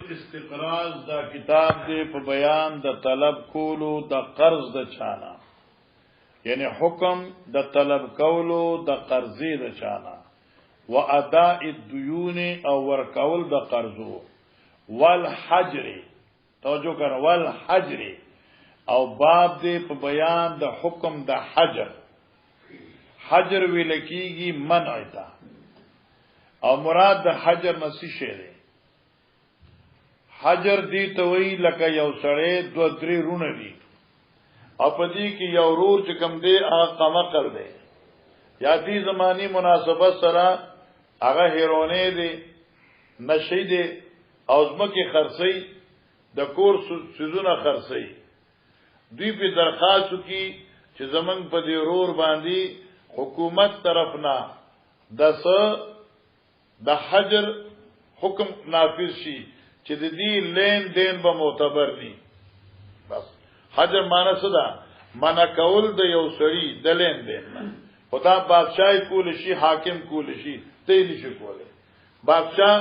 الاستقراض دا کتاب دے په بیان د طلب کولو د قرض د چانا، یعنی حکم د طلب کولو د قرضې د چانا، و اداء الديون او ورکول د قرضو، والحجر توجه کړه، والحجر او باب دے په بیان د حکم د حجر. حجر ویل کیږي منع تا، او مراد د حجر نسی شه دی. حجر دی ته وی لکه یو سړی دو درې رونه دي او پدې کې یو رور چې کم دی هغه قمقل دی، یا دې زمانی مناسبت سره هغه هیرونه دی، نشي دی، او ځمکه خرڅي د کور سيزونه خرڅي. دوی په درخواست کی چې زمنګ په دې رور باندې حکومت طرفنا د حجر حکم نافذ شي چې د دې لین دین به معتبر ني. بس حجر معنی څه ده؟ منع کول د یو سړي د لین دین نه. خدا بادشاہ کول شي، حاکم کول شي، ته نشي کوله. بادشاہ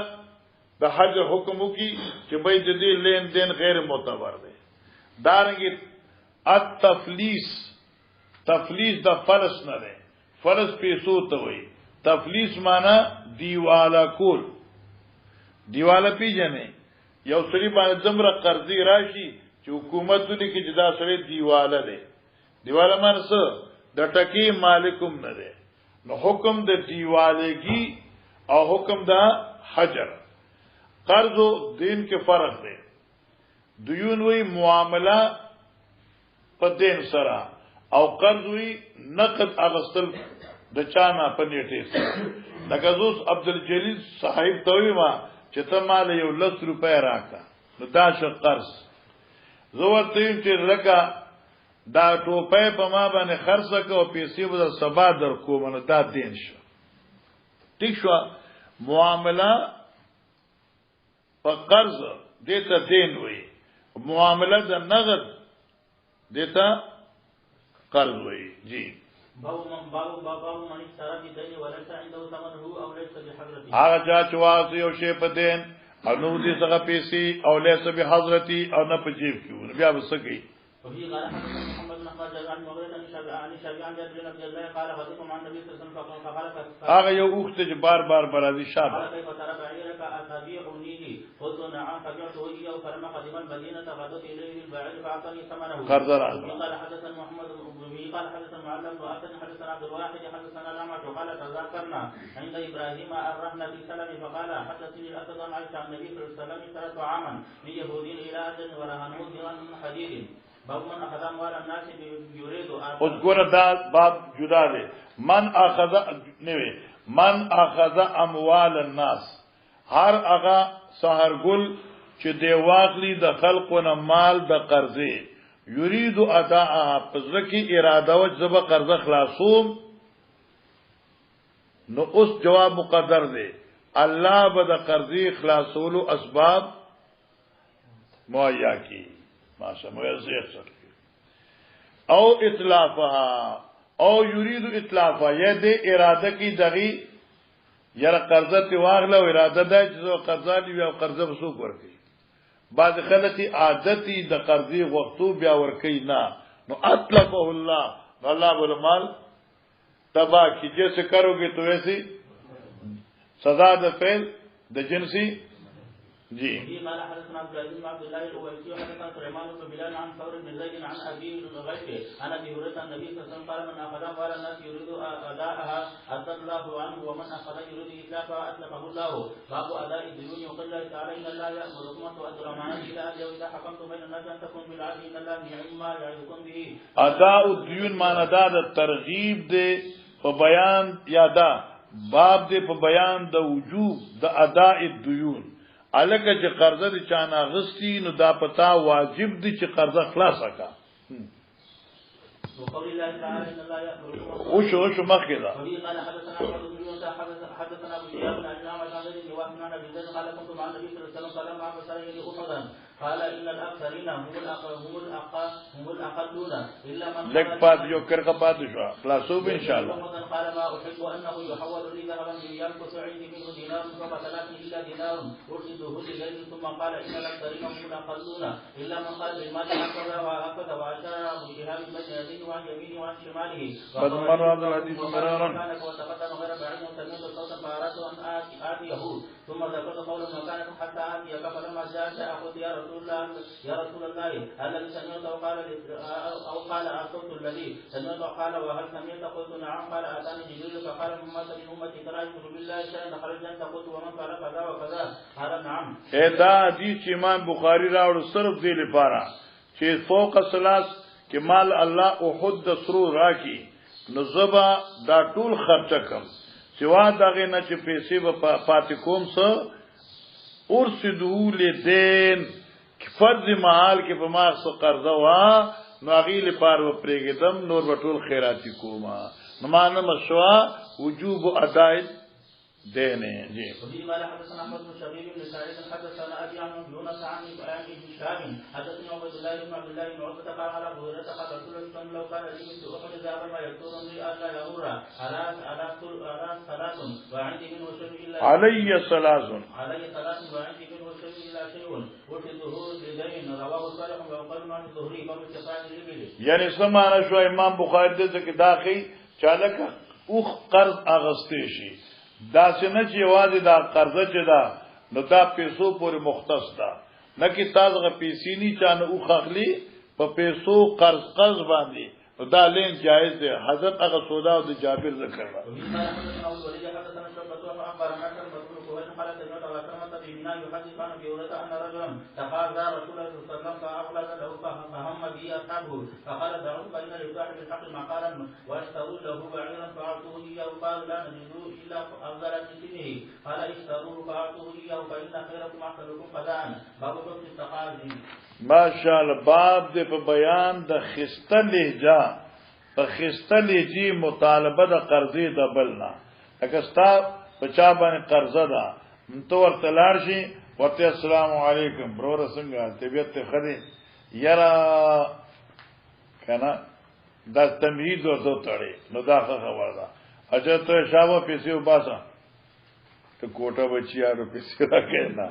د حجر حکم وکي چې به د دې لین دین غیر معتبر دی. دارنګه التفلیس، تفلیس د فلس نه ده، فلس پیسو ته وایي. تفلیس معنی دیواله کول. دیواله پیژنې یو سړي باندې زمره قرضې راشي چې حکومت دې کې جدا سره دیواله ده. دیواله معنی څه؟ د ټکی مالکم نه ده. نو حکم د دیوالګي او حکم د حجر. قرض او دین کې فرق دی. دیون وی معامله په دین سره، او قرض وی نقد اغستل د چانا په نیټه سره. لکه زوس عبدالجلیل صاحب ته وی ما چې ته مال یو 100 روپے راکا، نو دا شو قرض. زه ورته چې لکه دا ټوپې په ما باندې خرڅ کړه او پیسې به سبا در کوم، نو دا دین شو. ٹھیک شو. معامله په قرض دته دین وی، معامله د نقد دیتا قرض وی. جی هغه چا چې واسي او شی په دین او نو دې څنګه پیسې او لیس به حضرتي او نه په جیب کې بیا وسګي. هغه یو وخت چې بار بار برازي شابه قرض راځي. قال حدثنا معلم حدثنا عبد الواحد حدثنا لما قال تذكرنا عند ابراهيم الرهن في سلم فقال حدثني الاسد عن عائشه عن النبي صلى الله عليه وسلم 3 عاما من يهودي الى اذن ورهنوه من حديد. باب من اخذ اموال الناس يريد اوس ګوره دا باب جدا دی. من اخذ نوې من اخذ اموال الناس، هر هغه سحرګل چې دی واغلی د خلقونه مال د قرضې، یرید اداءها، پزکی اراده و جب قرض خلاصوم، نو اس جواب مقدر دے. اللہ بد قرضی خلاصول اسباب مہیا کی ماشا میسر کی، او اطلافها او یرید اطلافها، یہ دے ارادہ کی دغی یرا قرضہ تی واغلا و ارادہ دا جزو قرضہ لیوی او قرضہ بسوک ورکی. بعض خلقی عادتی د قرضی وقتو بیا ورکی نا، نو اطلقه اللہ، نو اللہ بالمال تباہ کی. جیسے کرو گے تو ویسی سزا د فعل د جنسی. جی قال حدثنا عبد العزيز بن عبد الله الاويسي حدثنا سليمان بن بلال عن ثور بن زيد عن ابي الغيث عن ابي هريره النبي صلى الله عليه وسلم قال من اخذ اموال الناس يريد اداءها ادى الله عنه ومن اخذ يريد اتلافها اتلفه الله. باب اداء الديون. وقال الله تعالى ان الله يامركم ان تؤدوا الامانات الى اهلها واذا حكمتم بين الناس ان تكونوا بالعدل ان الله نعم ما يعظكم به. اداء الديون معنی دا د ترغیب دے په بیان، یا دا باب دے په بیان د وجوب د اداء الديون. الکه چې قرضه دي چانه غستی، نو دا پتا واجب دي چې قرضه خلاص کا. وقول الله تعالى ان الله يأمركم. وشو مخکدا. قال حدثنا حدثنا ابو شهاب عن عامر عن ابي ذر قال كنت مع النبي صلى الله عليه وسلم قال ما فسر لي احدا قال إن الأكثرين هم الأقلون إلا من لك پات جو کرکا پات شو خلاصو بھی انشاءاللہ. قال ما أحب أنه يحول لي ذهبا ينقص عندي منه دينار فقتلتني إلا دينار أرشده لغيري ثم قال إن الأكثرين هم الأقلون إلا من قال بالمال هكذا وهكذا وأشار بشهاب بين يديه وعن يمينه وعن شماله. قد مر هذا الحديث مرارا. وتقدم غير بعيد وسمعت صوتا فأردت أن آتيه ثم ذكرت قولا مكانه حتى آتيك فلما جاء قلت يا رسول الله الذي سمعت أو قال أصوت الذي سمعت قال وهل سمعت قلت نعم قال أتاني جبريل فقال من مات من أمتي ترى يشرك بالله شيئا دخل الجنة قلت ومن فعل كذا وكذا قال نعم. دا حدیث امام بخاری راوړ صرف دې لپاره چې فوق الثلاث کې مال الله احد د سرو راکی نو زبا دا ټول خرچه کم سوا دغه نه چې پیسې په پاتې کوم څه ارشدو لدین فرض محال کې په ما څه قرضه وا نو هغه لپاره و پرېګدم نور وټول خیراتی کوما نو مانه مشوا وجوب ادای دینے جی. وفي قال حدثنا احمد بن شبيب بن سعيد حدثنا ابي عن يونس عن ابي هشام حدثني عبد الله بن عتبة قال على ابو هريره قال رسول الله صلى الله عليه وسلم لو كان لي مثل احد ذهبا ما يكثرني الا يمر على ثلاث وعندي منه شيء الا علي ثلاث وعندي منه شيء الا شيء وفده لدين رواه صالح وقال عن الزهري باب استقراء الابل. یعنی سمانه شو امام بخاری دې کې داخی چالک اوخ قرض اغسته شي دا څنګه چې واځي دا قرضه چې دا نو دا پیسو پورې مختص ده نه کې تاسو غ پیسې نه چانه او خخلی په پیسو قرض باندې نو دا لین جایز ده. حضرت هغه سودا او د جابر ذکر کړه. يحدث عن ابي هريره ان رجلا تقاضى رسول الله صلى الله عليه وسلم فاخلص له فهم به اصحابه فقال دعوه فان لصاحب الحق مقالا واشتروا له بعيرا فاعطوه اياه قال لا نجد الا افضل من سنه قال اشتروه فاعطوه اياه فان خيركم احسنكم قضاء باب حكم التقاضي. ماشاء الله باب دې په بیان د خسته لهجه په خسته لهجه مطالبه د قرضې د بلنا اګستا په چا باندې قرضه ده تو ورته لاړ شي ورته السلام علیکم برور څنګه طبیعت ته خدي یرا کنه دا تمهید ورته تړي نو دا خبره ده اجه ته شابه پیسې وباسه ته کوټه بچیانو پیسې راکېنا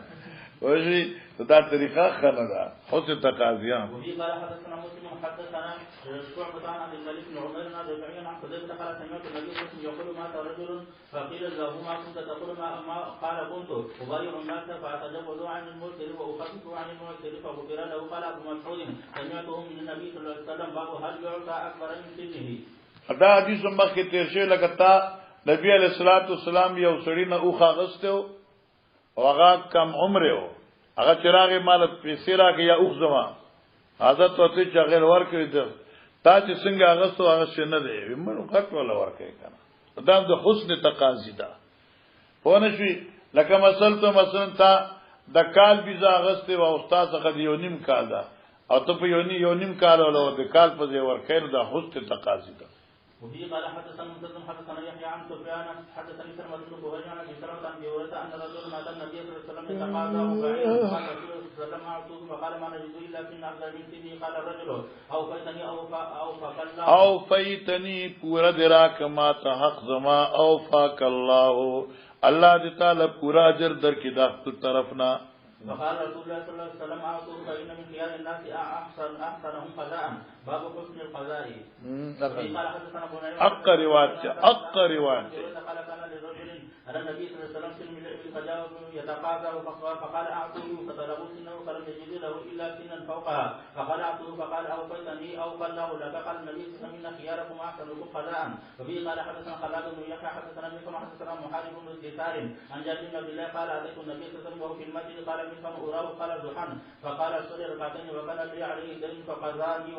وږي دا طریقه خنه ده خو ته تقاضیان. وفي قال حدثنا مسلم حدثنا شعبة عن عبد الملك بن عمر عن ربيع عن حذيفة قال سمعت النبي صلى الله عليه وسلم يقول مات رجل فقيل له ما كنت تقول ما قال كنت أبايع الناس فأتجوز عن المرسل وأخفف عن المرسل فغفر له. قال أبو مسعود سمعته من النبي صلى الله عليه وسلم باب هل يعطى أكبر من سنه. دا حدیث مخکې تیر شوی لکه تا نبی علیہ الصلوۃ والسلام یو سړی نه اوخه غسته او هغه کم عمره و هغه چراغ مال پیسې راکې یا اوخ زما عادت وته چې غیر ورکړي ته تا چې څنګه هغه سو هغه شنه دی ومنو کټ ولا ورکړي کنه دا د حسن تقاضی ده. پونه شي لکه مثلا تا د کال بيزا غسته او استاد څخه یو نیم کال ده او ته په یو نیم کال ولا د کال په ځای ورکړي دا حسن تقاضی ده. وفي قال حدثنا مسلم حدثنا يحيى عن سفيان حدثني سلمة بن بهير عن ابي سلمة عن ابي هريرة ان رجلا اتى النبي صلى الله عليه وسلم يتقاضى وبعيرا فقال رسول الله صلى الله عليه وسلم اعطوه فقال ما نجد الا في النار من سنه. قال الرجل اوفيتني پورا دراک ما ته حق زما اوفاك الله الله دې تعالی پورا اجر در کې د خپل طرفنا. فقال رسول الله صلى الله عليه وسلم اعطوه فان من خيار الناس احسنهم قضاء باب حسن القضاء. حق روایت قال كان لرجل على النبي صلى الله عليه وسلم سن من فجاء يتقاضى فقال اعطوه فطلبوا سنه فلم يجد له الا سنا فوقها فقال اعطوه فقال اوفيتني او قال له لك. قال النبي صلى الله عليه وسلم ان خياركم احسنكم قضاء. وفيه قال حدثنا خلاد بن يحيى حدثنا بكم حدثنا محارب بن دثار عن جابر بن عبد الله قال اتيت النبي صلى الله عليه وسلم وهو في المسجد قال مثل اراه قال ضحى فقال صلي ركعتين وكان لي عليه دين فقضاني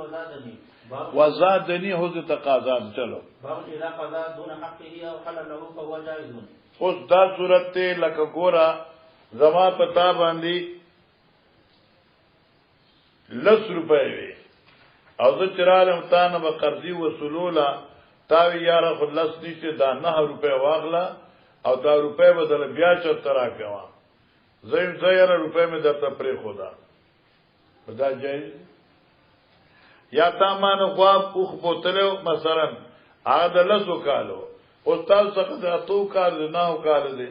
وزادني حوز تقاضا. چلو باب اذا قضى دون حقه او حل له فهو جائز. اوس دا صورت ته لکه ګورا زما پتا باندې 10 روپے وي او زه چرالم تانه به قرضې وصولولا تاوی یاره خلص نشته دا 9 روپے واغلا او دا روپے بدل بیا چر ترا کوا زیم 1000 روپے می درته پرې خدا دا جایز یا تامان غواب اوخ بوتلو مثلا هغه د لسو کالو استاد څخه د اتو کال نه کال دی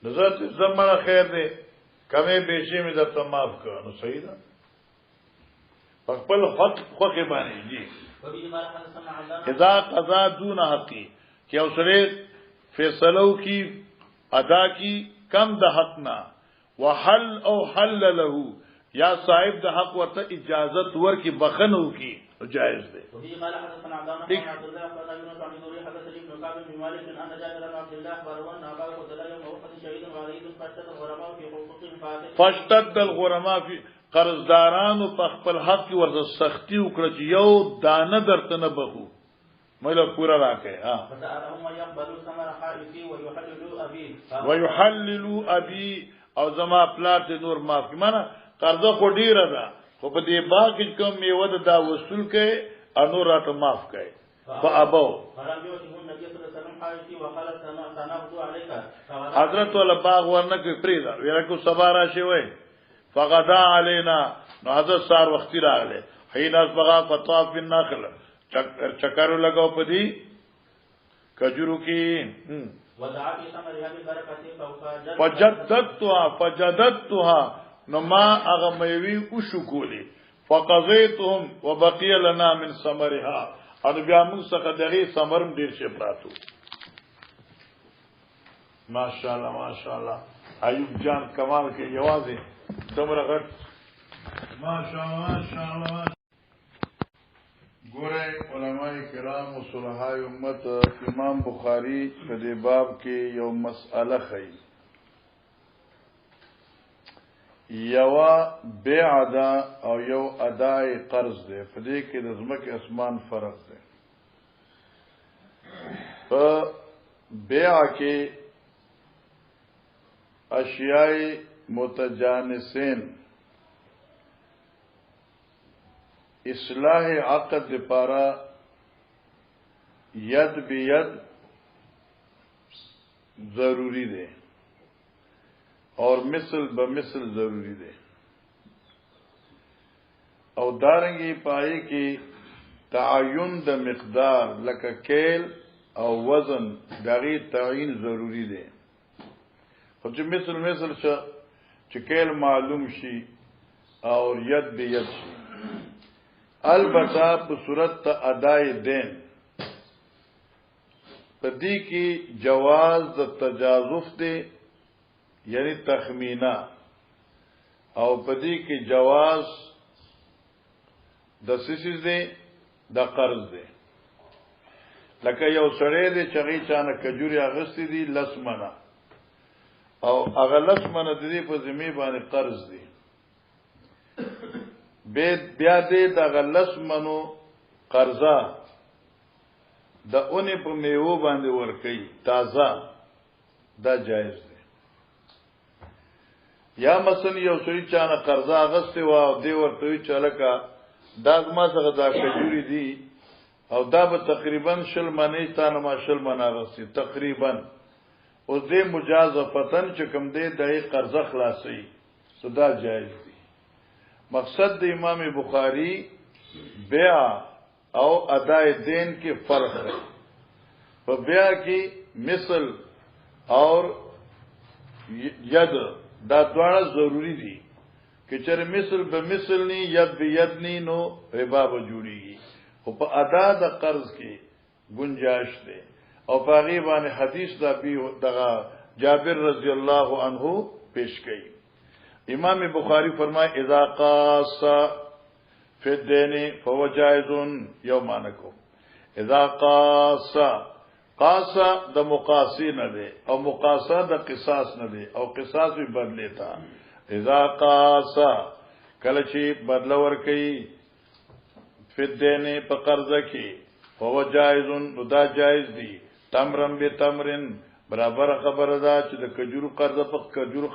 نظر زمره خیر دی کمه بیشي می درته معاف کړه نو صحیح ده خپل حق خوخه باندې جی اذا قضا دون حقی کہ اوسره فیصلو کی ادا کی کم د حق نا وحل او حل له یا صاحب د حق ورته اجازت ور کی بخنو کی جائز ده فاشتد الغرماء فی قرضدارانو په خپل حق کې ورته سختی وکړه چې یو دانه درته نه بخو مله پورا راکې ها ويحللوا ابي او زما پلار ته نور معاف کی معنا قرضه خو ډیره ده خو په دې باغ کې کوم میوه ده دا وصول کړي او نور راته معاف کړي فابو حضرت ول باغ ورنه کې پریدا ورکو سبا راشي وای فغدا علينا نو حضرت سار وختي راغله حين اسبغا فطاف بالنخل چکر لگاو پدی کجورو کی فجددتها نو ما اغه میوي او شکولې فقضيتهم وبقي لنا من ثمرها ان بیا موږ څخه دغه ثمرم ډیر شي پراتو ماشاءالله ایوب جان کمال کې یوازې څومره غټ ماشاءالله ګوره علماء کرام او صلحای امت امام بخاری په دې باب کې یو مسأله خي یو بیع ده او یو اداء قرض ده په دې کې د ځمکې اسمان فرق ده په بیع کې اشیاء متجانسین اصلاح عقد لپاره ید بید ضروری ده اور مثل بمثل ضروری ده او دارنګي پای کې تعین د مقدار لکه کیل او وزن دغه تعین ضروری ده خو چې مثل چې کیل معلوم شي او ید بید شي البته په صورت اداء دین پدې کې جواز د تجازف دی یعنی تخمینه او پدې کې جواز د سیسیز دی د قرض دی لکه یو سړی دی چې هغه چانه کجوري اغستی دی لسمنه او هغه لسمنه د دې په ذمہ باندې قرض دی بیا دې د غلس منو قرضا د اونې په میوه باندې ورکي تازه دا جایز دی یا مثلا یو سړي چانه قرضا غسته و او دې ورته چې لکه دا ما څنګه دا کجوري دي او دا به تقریبا شل منې تانه ما شل منه غسي تقریبا اوس دې مجازفتن چې کوم دې د قرضه خلاصي صدا جایز دی مقصد د امام بخاری بیع او اداء دین کې فرق ہے په بیع کې مثل اور ید دا دواړه ضروری دي چې چېر مثل به مثل ني ید به ید ني نو ربا به جوړيږي او په ادا د قرض کې گنجائش ده او په غیبانه حدیث دا دغه جابر رضی الله عنه پیش کړي امام بخاری فرمائے اذا قاس فی الدین فهو جائز یومانکو اذا قاس د مقاسی نه ده او مقاسا د قصاص نه ده او قصاص بھی بدلے تا اذا قاس کله چې بدل ور کوي فی الدین په قرض کې فهو جائز نو دا جائز دی تمرن به تمرن برابر خبره ده چې د کجورو قرض په کجورو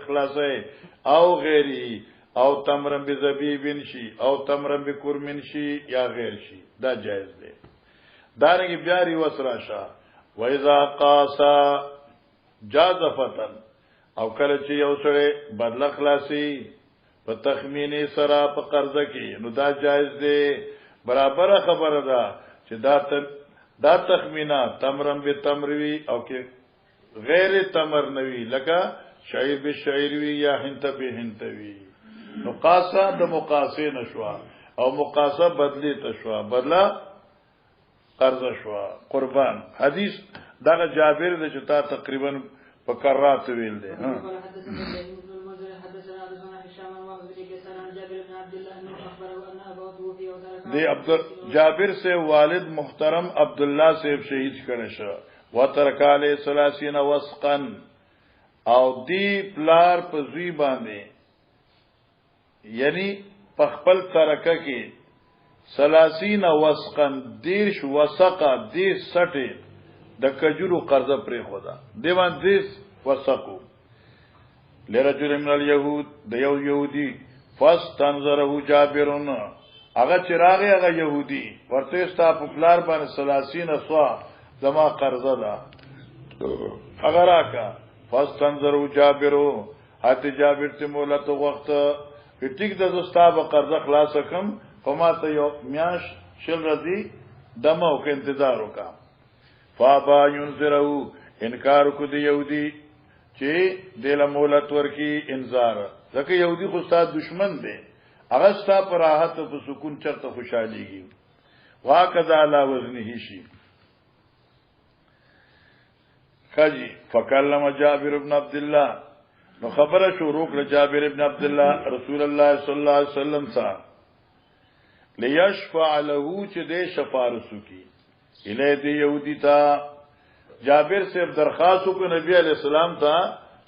خلاصه او غیری او تمرن به زبیبن شي او تمرن به کورمن شي یا غیر شي دا جایز دی دارنګ بیاری وسراشه و اذا قاسا جازفتن او کله چې یو سره بدل خلاصي په تخمین سره په قرضه کې نو دا جایز دی برابر خبره ده چې دا تخمینا تمرم به تمروي او کې غیر تمر نوي لکه شعیر به شعیروي یا هنت به هنتوي نو قاصه د مقاسه نشوا او مقاسه بدلی تشوا بدلا قرض شوا قربان حدیث دا جابر د چتا تقریبا په کرات ویل دی جابر سے والد محترم عبداللہ سے شہید کرے شو وترکال 30 وسقا او دی پلار په زوی باندې یعنی پخپل ترکه کې 30 وسقا دیش وسقا دی سټه د کجورو قرضه پرې خدا دیوان دیس وسقو لرجل من اليهود د یو يهودي فاستنظره جابرون هغه چراغه هغه يهودي ورته ستا په پلار باندې 30 سوا زما قرضه ده هغه راکا فاستنظره جابرو اته جابر ته مولا ته وخت ټیک د ستا په قرضه خلاص کم فما ته یو میاش شل رضی دمه او کې انتظار وکا فابا ينذرو انکار کو دی يهودي چې دله مولت ورکی انذار ځکه يهودي خو ستاسو دشمن دی هغه ستاسو پر راحت او په سکون چرته خوشاليږي واکذا لا وزنه شي خجی فکلم جابر ابن عبد الله نو خبره شروع کړ جابر ابن عبد الله رسول الله صلی الله علیه وسلم سره ليشفع له چې دې شفاعت وکي اله دې يهودي تا جابر سے درخواست کو نبی علیہ السلام تا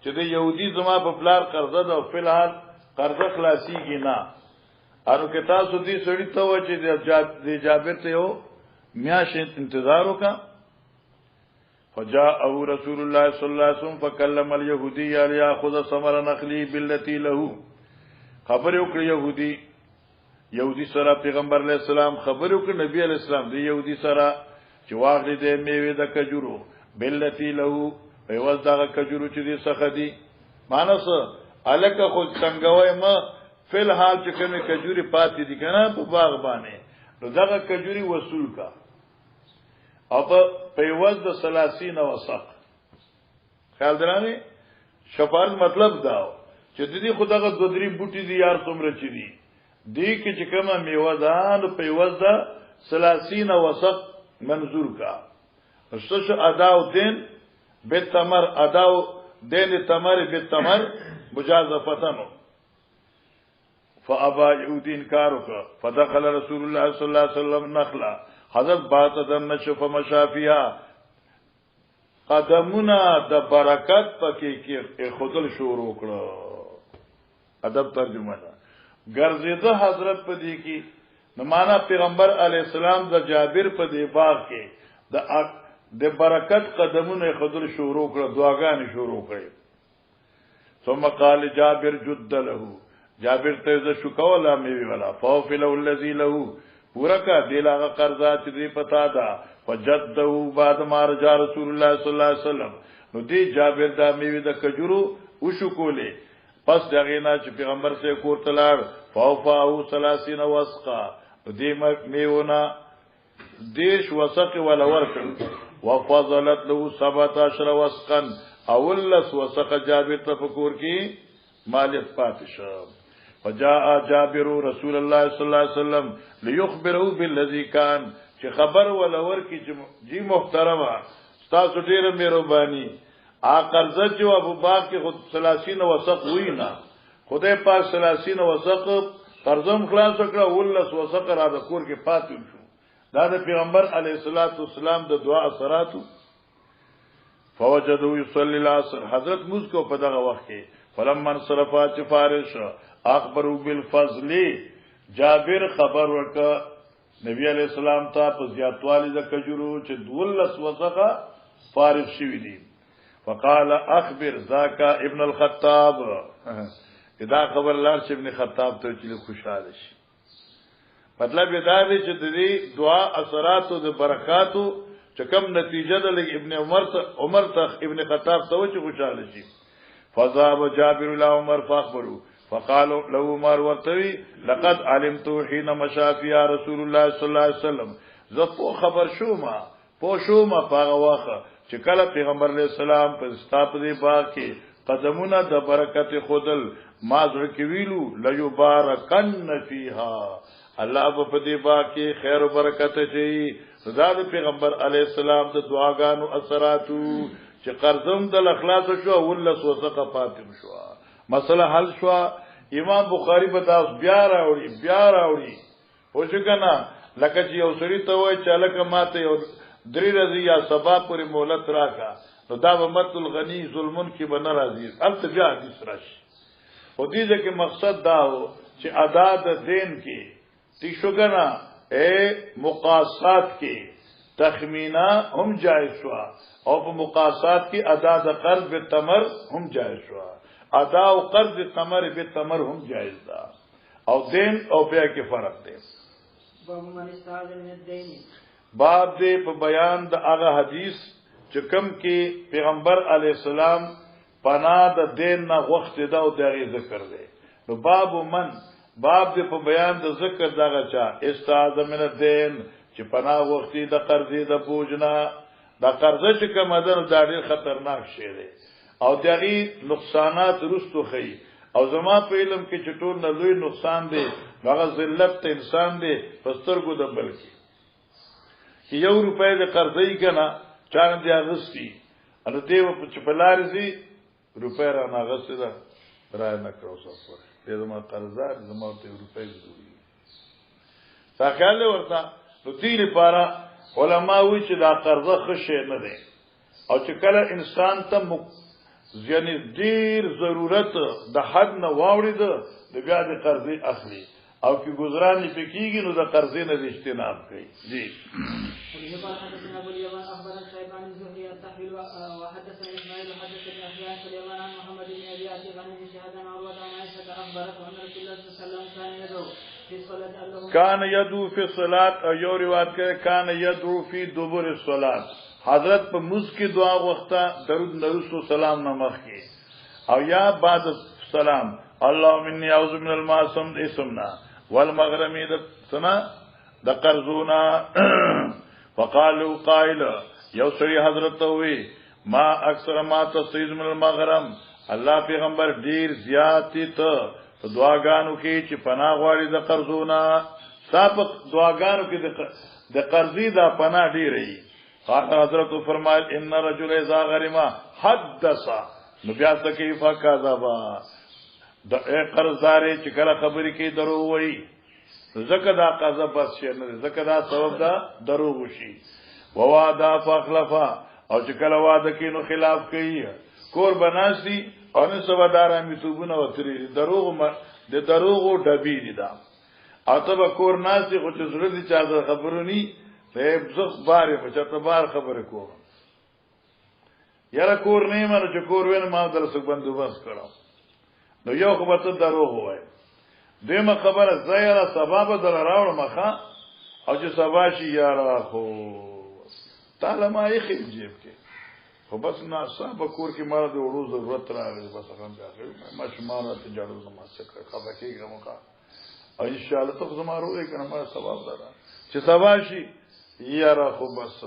چې د يهودي زما په پلار قرضه ده او فلحال قرضه خلاصيږي نه انو کې تاسو دې سړی ته و چې د جابر ته یو میاش انتظار وکا فجاء رسول الله صلی الله علیه وسلم فكلم اليهودي ليأخذ ثمر نخلي بالتي له خبر یو کړ يهودي سره پیغمبر علیہ السلام خبر یو کړ نبی علیہ السلام د يهودي سره چې واغلی دې میوه د کجورو بلتی له په وځ دغه کجورو چې دې څخه دي مانس الکه خو څنګه ما فل حال چې کومه کجوري پاتې دي کنه په باغ باندې نو دغه کجوري وصول کا او په وځ د 30 وسق خیال درانه شفاعت مطلب دا چې دې خدغه دودري بوټي دي یار څومره چي دي دې کې چې کومه میوه ده نو په وځ د 30 وسق منظور کا استش اداو دین بالتمر اداو دین تمر بالتمر مجازفتن فابا يهودي انکار وکړه فدخل رسول الله صلی الله علیه وسلم نخلا حضرت بات دم نشف مشافیها قدمنا د برکت پکې کې خودل شروع کړه ادب ترجمه ده ګرځیده حضرت په دې کې نمانا پیغمبر علیہ السلام د جابر په دی باغ کې د برکت قدمونه خدل شروع کړ دعاګانې شروع کړې ثم قال جابر جد له جابر ته ز شکولا میوي ولا فوفل الذي له ورکا دلاغه قرضات دې پتا دا فجده بعد ما رجا رسول الله صلی الله علیه وسلم نو دی جابر دا میوي د کجورو وشکولې پس دغه نه چې پیغمبر سے کوتلار فوفاو 30 وسقا دې میونا دیش وسق ولا ورکل وفضلت له 17 وسقا اولس وسق جابر تفکر کی مالیت پاتشا فجاء جابر رسول الله صلی الله علیه وسلم ليخبره بالذي كان چې خبر ولا ورکی جی محترمه تاسو ډیره مهرباني قرضه چې ابو باغ کې خود 30 وسق وی نه خدای پاک 30 وسق قرضم خلاص کړه ولس وسق را د کور کې پاتې شو دا د پیغمبر علیه الصلاۃ والسلام د دعا اثراتو فوجدوا يصلي العصر حضرت موږ کو په دغه وخت کې فلما انصرفا چې فارش اخبروا بالفضل جابر خبر ورکا نبی علیہ السلام ته په زیاتوالي د کجورو چې دولس وسقه فارغ شوی دي فقال اخبر ذاك ابن الخطاب دا خبر لار چې ابن خطاب ته چې خوشاله شي مطلب دا دی چې د دې دعا اثرات او د برکاتو چې کوم نتیجه ده لګ ابن عمر ته ابن خطاب ته چې خوشاله شي فذهب جابر الى عمر فاخبروا فقالوا لو عمر ورتوي لقد علمت حين مشى فيها رسول الله صلی الله علیه وسلم زه خبر شوما پاغه واخه چې کله پیغمبر علیہ السلام په ستاپ دی باغ کې قدمونه د برکت خودل ما زړه کې ویلو ليبارکن فیها الله په دې باغ کې خیر او برکت شي زاد پیغمبر علیہ السلام د دعاګانو اثراتو چې قرضم د اخلاص شو ولس وسقه فاطم شو مسله حل شو امام بخاری په تاسو بیا راوړي پوښښ لکه چې یو سړی ته وای چې لکه ماته یو درې ورځې یا سبا پورې مهلت راکا نو دا ومت الغنی ظلمن کې بن راضی البته بیا حدیث راشي او دې ځکه مقصد دا و چې ادا د دین کې تی شوګنا مقاصات کې تخمینا هم جائز شو او په مقاصات کې ادا د قرض به تمر هم جائز شو ادا او قرض تمر به تمر هم جائز ده او دین او بیا کې فرق دی باب دې په بیان د هغه حدیث چې کوم کې پیغمبر علی السلام پناه د دین نه غوښته دا او دغه ذکر دی نو باب دې په بیان د ذکر دغه چا استعاذ من الدین چې پناه غوښتي د قرضې د بوجنا د قرض چې کوم ده دا ډېر خطرناک شی دی او دغه نقصانات رستو خي او زما په علم کې چې ټول نه لوی نقصان دی هغه ذلت انسان دی پسترګو د بلکی چې یو روپۍ د قرضې کنا چان دی اغستی ان دیو په چپلارزي روپۍ را ناغسته ده برای نه کړو سفر په زما قرضدار زما ته روپۍ ضروري ځکه ورته نو دې لپاره علما وی چې دا قرضه خشه نه ده او چې کله انسان ته یعنی ډیر ضرورت د حد نه واوړي د بیا د قرضې اخلي او کی گزاران پکېږي نو د قرضې نه اجتناب کوي جی حدثنا ابو اليمان اخبرنا شعيب عن الزهري التحويل وحدثنا اسماعيل حدثنا احيان سليمان عن محمد بن ابي عتيق عن ابن شهاب عن عروه عن عائشه اخبرته ان رسول الله صلى الله عليه وسلم كان يدعو في الصلاه كان يدعو في الصلاه او یو روایت کې كان يدعو في دبر الصلاه حضرت په موږ کې دعا وخته درود نرسو سلام نمخ کې او یا بعد سلام اللهم اني اعوذ من المعصم اسمنا والمغرمي د سنا د قرضونا فقالوا قائل یو سری حضرت وی ما اکثر ما تصید من المغرم الله پیغمبر ډیر زیاتی ته دعاګانو کې چې پناه غواړي د قرضونا سابق دعاګانو کې د قرضې د پناه ډیرې قال حضرت فرمایل ان رجل اذا غرما حدث نو بیا کیف کذبا د قرضدار چې کله خبرې کې دروغ وایي زکه دا قذب بس شي نه زکه دا سبب دا دروغ شي ووادا فخلفا او چې کله واده کې نو خلاف کوي کور بناسي او نه سودارا میتوبونه وتري د دروغ ډبی دي دا او ته کور ناسي خو چې زړه دي چا خبرونی په زخ بارې په چاته بار خبره کوم یاره کور نه مانه چې کور وینم ما درسه بندوبست کړم نو یو خو به دروغ وای دیمه خبره زایره سبب در راوړ مخه او چې سبا شي یاره خو تعالی ما یې خېل جیب کې خو بس نه صاحب کور کې مال د وړو ضرورت راغلی بس هغه بیا ما شماره ته جوړو زما څخه خبره کېږم او ان شاء الله ته زما روې کنه ما ثواب دره چې سبا شي یاره خو بس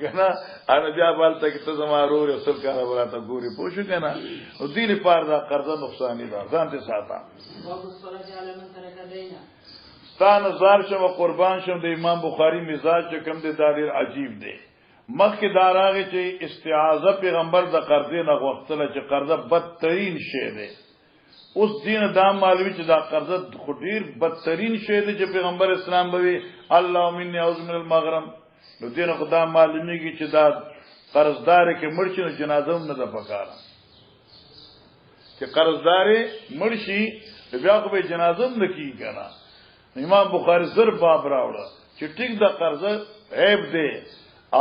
کنه انا بیا بالته کې ته زما روې رسول کاره براته ګوري پوښ کنه او دې لپاره دا قرضه نقصان دي ځان ته ساته ستانه زار شم قربان شم د امام بخاری مزاج چې کوم د داریر عجیب دی مخکې داراغه چې استعاذه پیغمبر د قرضې نه غوښتل چې قرضه بدترین شی دی اوس دین دا معلومی چې دا قرضه خډیر بدترین شی دی چې پیغمبر اسلام بوي اللهم اني اعوذ من المغرم نو دین خدا معلومیږي چې دا قرضدار کې مرشي نو جنازه هم نه ده پکاره چې قرضدار مرشي بیا خو به جنازه هم نکي کنه امام بخاری زر باب راوړه چې ټیک دا قرضه عیب دی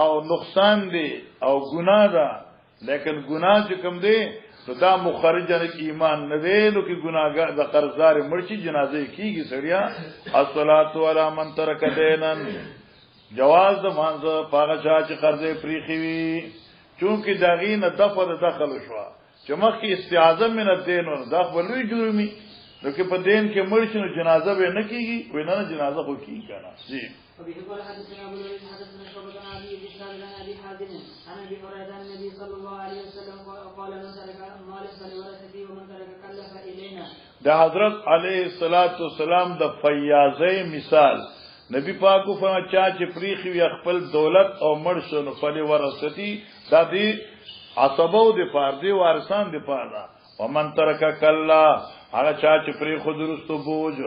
او نقصان دی او گناه ده لیکن گناه چې کوم دی نو دا مخرجن ایمان نه دی نو کې ګناګار د قرضدار مرشي جنازه کیږي سړیا الصلاه علی من ترک دینن جواز د مانزه پاغه چې قرضې پریخي وي چونکه داغي نه دغه دخل شو چې مخکې استعاذه من الدین او دا خپلوي جرمي نو کې په دین کې مړ شي نو جنازه به نه کیږي وینه نه جنازه خو کیږي کنه جی وبه قال حدثنا ابو الوليد حدثنا شعبة عن ابي بشار عن ابي حازم عن ابي هريره عن النبي صلى الله عليه وسلم قال من ترك مالا فلورثته ومن ترك كلف الينا. د حضرت علیه الصلاۃ والسلام د فیاضی مثال نبی پاک کو فرمایا چا چې پریخي وي خپل دولت او مړ شو نو فلی ورثتی د دې عصبو د فاردی وارثان د پاره ومن ترک کلا هغه چا چې پری خود درستو بوج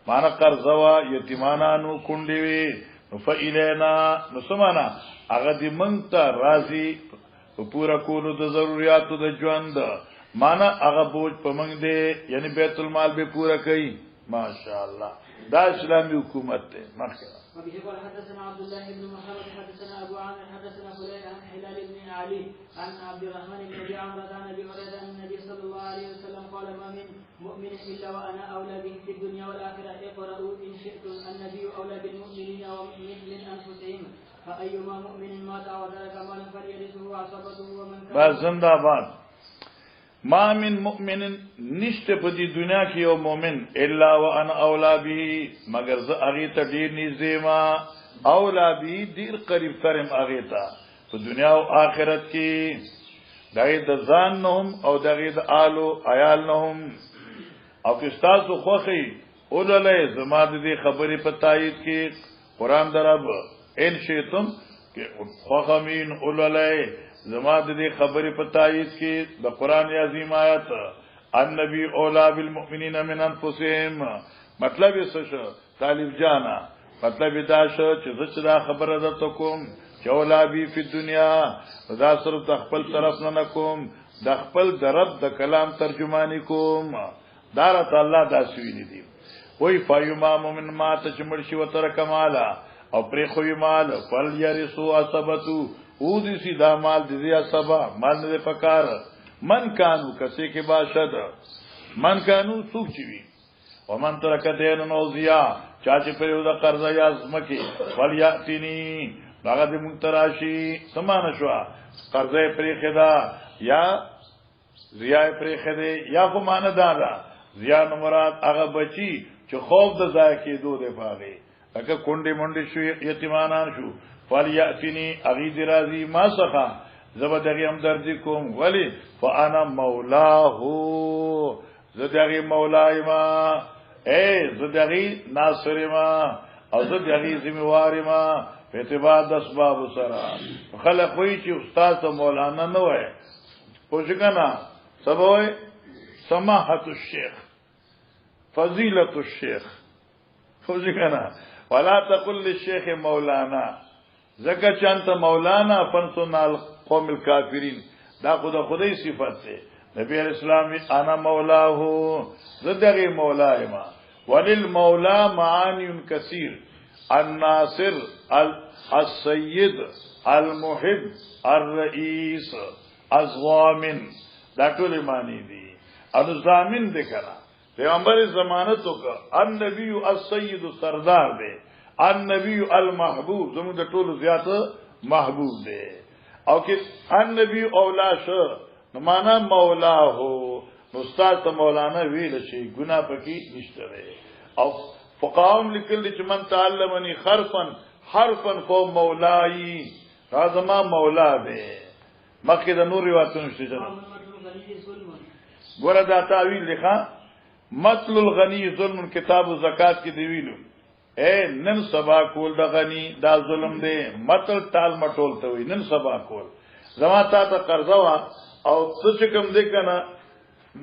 معنا قرضوا یتیمانانو کونډي وي نو فإلینا نو سمانا هغه دې مونږ ته راضي په پورا کولو د ضرورتو د ژوند معنا هغه بوج په مونږ دی یعنی بیت المال به پورا کوي ماشاءالله دا اسلامي حکومت ته مخکې. وبه قال حدثنا عبد الله بن محمد حدثنا ابو عامر حدثنا فليل عن هلال بن علي عن عبد الرحمن بن ابي عمرو عن ابي هريره ان النبي صلى الله عليه وسلم قال ما من مؤمن الا وانا اولى به في الدنيا والاخره اقرأوا ان شئتم النبي اولى بالمؤمنين من انفسهم فايما مؤمن مات وترك مالا فليرثه عصبته ومن كان زنده باد ما من مؤمن نشته په دې دنیا کې یو مؤمن الا وانا اولا به مگر زه هغه ته ډیر نږدې ما اولا به ډیر قریب ترم هغه ته په دنیا او آخرت کې دغه د ځان نهم او دغه د آلو عیال نهم او که تاسو خوخي اولله زما دې خبرې په تایید کې قران درب ان شئتم کې خوخمین اولله زما دې خبرې په تایید کې د قران عظیم آیت النبي اولا بالمؤمنین من انفسهم مطلب یې څه شو طالب جانا مطلب دا شو چې دا خبره ده کوم چې اولا بي په دنیا دا صرف د خپل طرف نه کوم د خپل درب د کلام ترجمانی کوم دارت الله دا سویلی دی وای فایما مومن ما ته چمړ شي وتر کمالا او پرې خوې مال فل یرسو اسبتو او دې سي دا مال دې اسبا مال دې پکار من کانو کسه کې باشد من کانو سوچوي ومن ترک دین نوزیا چا چې په یو د قرض یا زمکه فل یاتنی هغه دې منتراشی سمان شو قرض پرې خدا یا زیا پرې خده یا خو مان دادا زیا مراد هغه بچی چې خوف د ځای کې دوه دی پاغي لکه کونډې مونډې شو یتیمانان شو فلیاتنی اغي درازی ما سخا زبدغی هم دردی کوم ولی فانا مولاه زدغی مولای ما اے زدغی ناصر ما او زدغی ذمہوار ما په اعتبار د اسباب سره خلک وایي چې استاد ته مولانا نه وای پوښګنا سبوي سماحت الشيخ فضيلة الشيخ پوښګنا ولا تقل للشيخ مولانا زکه چانت مولانا فنسنا القوم الكافرين دا خدای صفات ده نبی اسلام انا مولاه زدغی مولای ما وللمولا معاني كثير الناصر السيد المحب الرئيس الضامن دا ټول معنی دي انو ضامن دي کړه پیغمبر ضمانت وکړه النبي السيد سردار دی النبي المحبوب زموږ د ټولو زیات محبوب دی او کې النبي اولا شو نو معنا مولا هو نو استاد مولانا ویل شي ګنا پکې نشته او فقام لیکل چې من تعلمني حرفا فو مولای رازما مولا دی مکه د نور روایتونو شته ګوره دا تعویل لخوا مطل الغنی ظلم کتاب زکات کې دی ویلو اے نن سبا کول د غنی دا ظلم دی مطل ټال مټول ته وی نن سبا کول زما تا ته قرضه وا او څه کوم دی کنه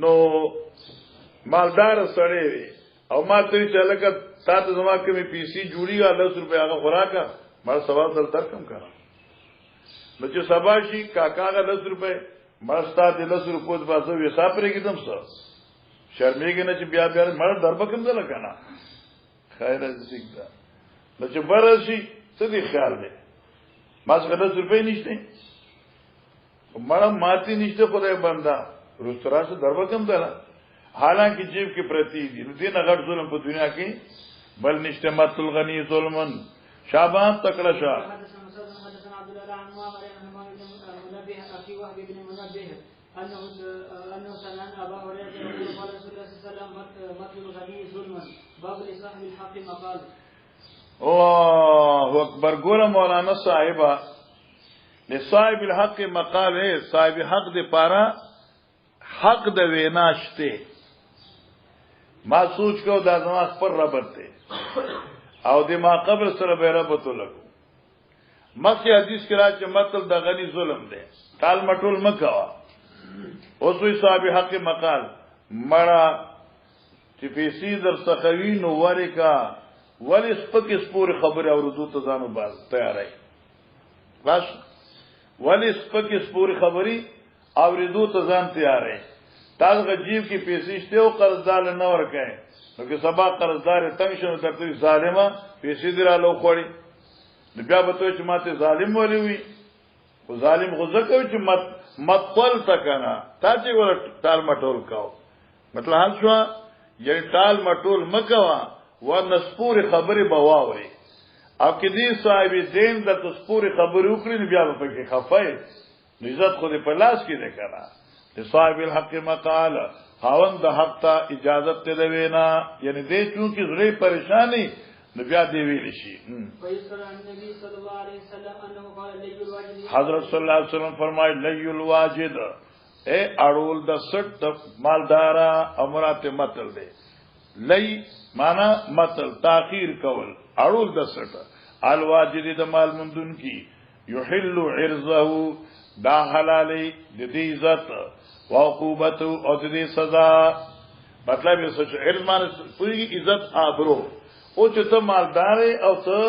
نو مالدار سره او ما ته چې لکه تا ته زما کې پیسي جوړی 10 روپیا هغه خوراکا ما سوال دل تر کم کړه نو چې سبا شي کاکا 10 روپیا ما ستاسو 10 روپیا د باسو حساب لري کېدم څه شرمېږي نه چې بیا مړ درب کوم ځل کنه خیر ازیک دا نو چې برشي څه دی خیال دی ما څنګه 10 روپیا نشته مړ ماتي نشته خدای بندا روسترا سے درب کوم ځل حالانکه جیب کې پرتی دي نو دین غټ ظلم په دنیا کې بل نشته مت الغنی ظلمن شابان تکړه شاه أنه سمع أبا هريرة يقول قال رسول الله صلى الله عليه وسلم مطل الغني ظلما باب لصاحب الحق مقال. الله اکبر. ګوره مولانا صاحبہ لصاحب الحق مقال ہے، صاحب حق دے پارا حق د ویناشته. ما سوچ کو دا زما پر ربط ته او د ما قبر سره به ربط لګو. مکه حدیث کې راځي مطلب د غنی ظلم دی، ټال مټول مکوا. اوس وی صاحب حق مقال مړه چې پیسې در سخوي نو ورکا ولی سپک سپور خبره اوردو ته ځانو باز تیارای بس ولی سپک سپور خبري اوردو ته ځان تیارای. تاسو غجیب کی پیسې شته او قرضدار نه ورکای نو که سبا قرضدار تنگ شنو ترته ظالما پیسې درالو خوړي بیا به ته چې ماته ظالم ولي وي او ظالم غوځه کوي چې مطل تکنا تا چې ور ټال مټول کاو. مطلب حال شو یعنی ټال مټول مکوا و نسپور خبره بواوري او کې دې صاحب دین د تسپور خبره وکړي بیا په کې خفای عزت خو دې په لاس کې ده کنه. صاحب الحق مقال خاوند د حق ته اجازه ته دی وینا یعنی دې چون کې زړه پریشانی نو بیا دی ویل شي. حضرت صلی الله علیه وسلم فرمایي لی الواجد اے اړول د سټ مالدارا امرات متل دی. لی معنا متل تاخير کول اړول د سټ الواجد د مال مندون کی یحل عرضه دا حلالي د دې عزت وعقوبت او د دې سزا. مطلب یې څه علم باندې پوری عزت آبرو او چې ته مالدار او ته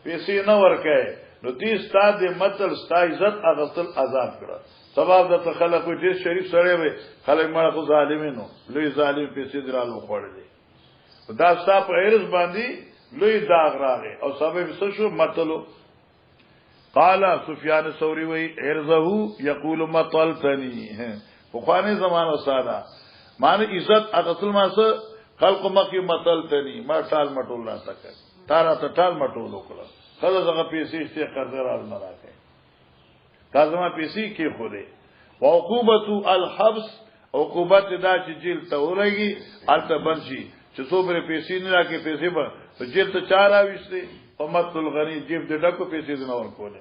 پیسې نه ورکې نو دې ستاد متل ستا عزت اغسل آزاد کړه. سبب د خلک ډېر شریف سره وي خلک مړه خو ظالمینو لوی ظالم پیسې درالو خوړلې دا ستا په عرض باندې لوی داغ راغی او سبب څه شو متلو. قال سفیان ثوری وی عرضه یقول مطلتنی فخوانی زمانه ساده معنی عزت اغسل ما سه خلق مخی مطلتنی ما ټال مټول را تک تارا ته ټال مټول وکړه خلک هغه پیسې چې قرضدار نه راکې تازه ما پیسې کې خوده. وعقوبت الحبس عقوبت دا چې جیل ته ورګي الته بنشي چې څومره پیسې نه راکې پیسې به جیل ته چار اويسته او مطل غنی جیب دې ډکو پیسې نه ورکوله.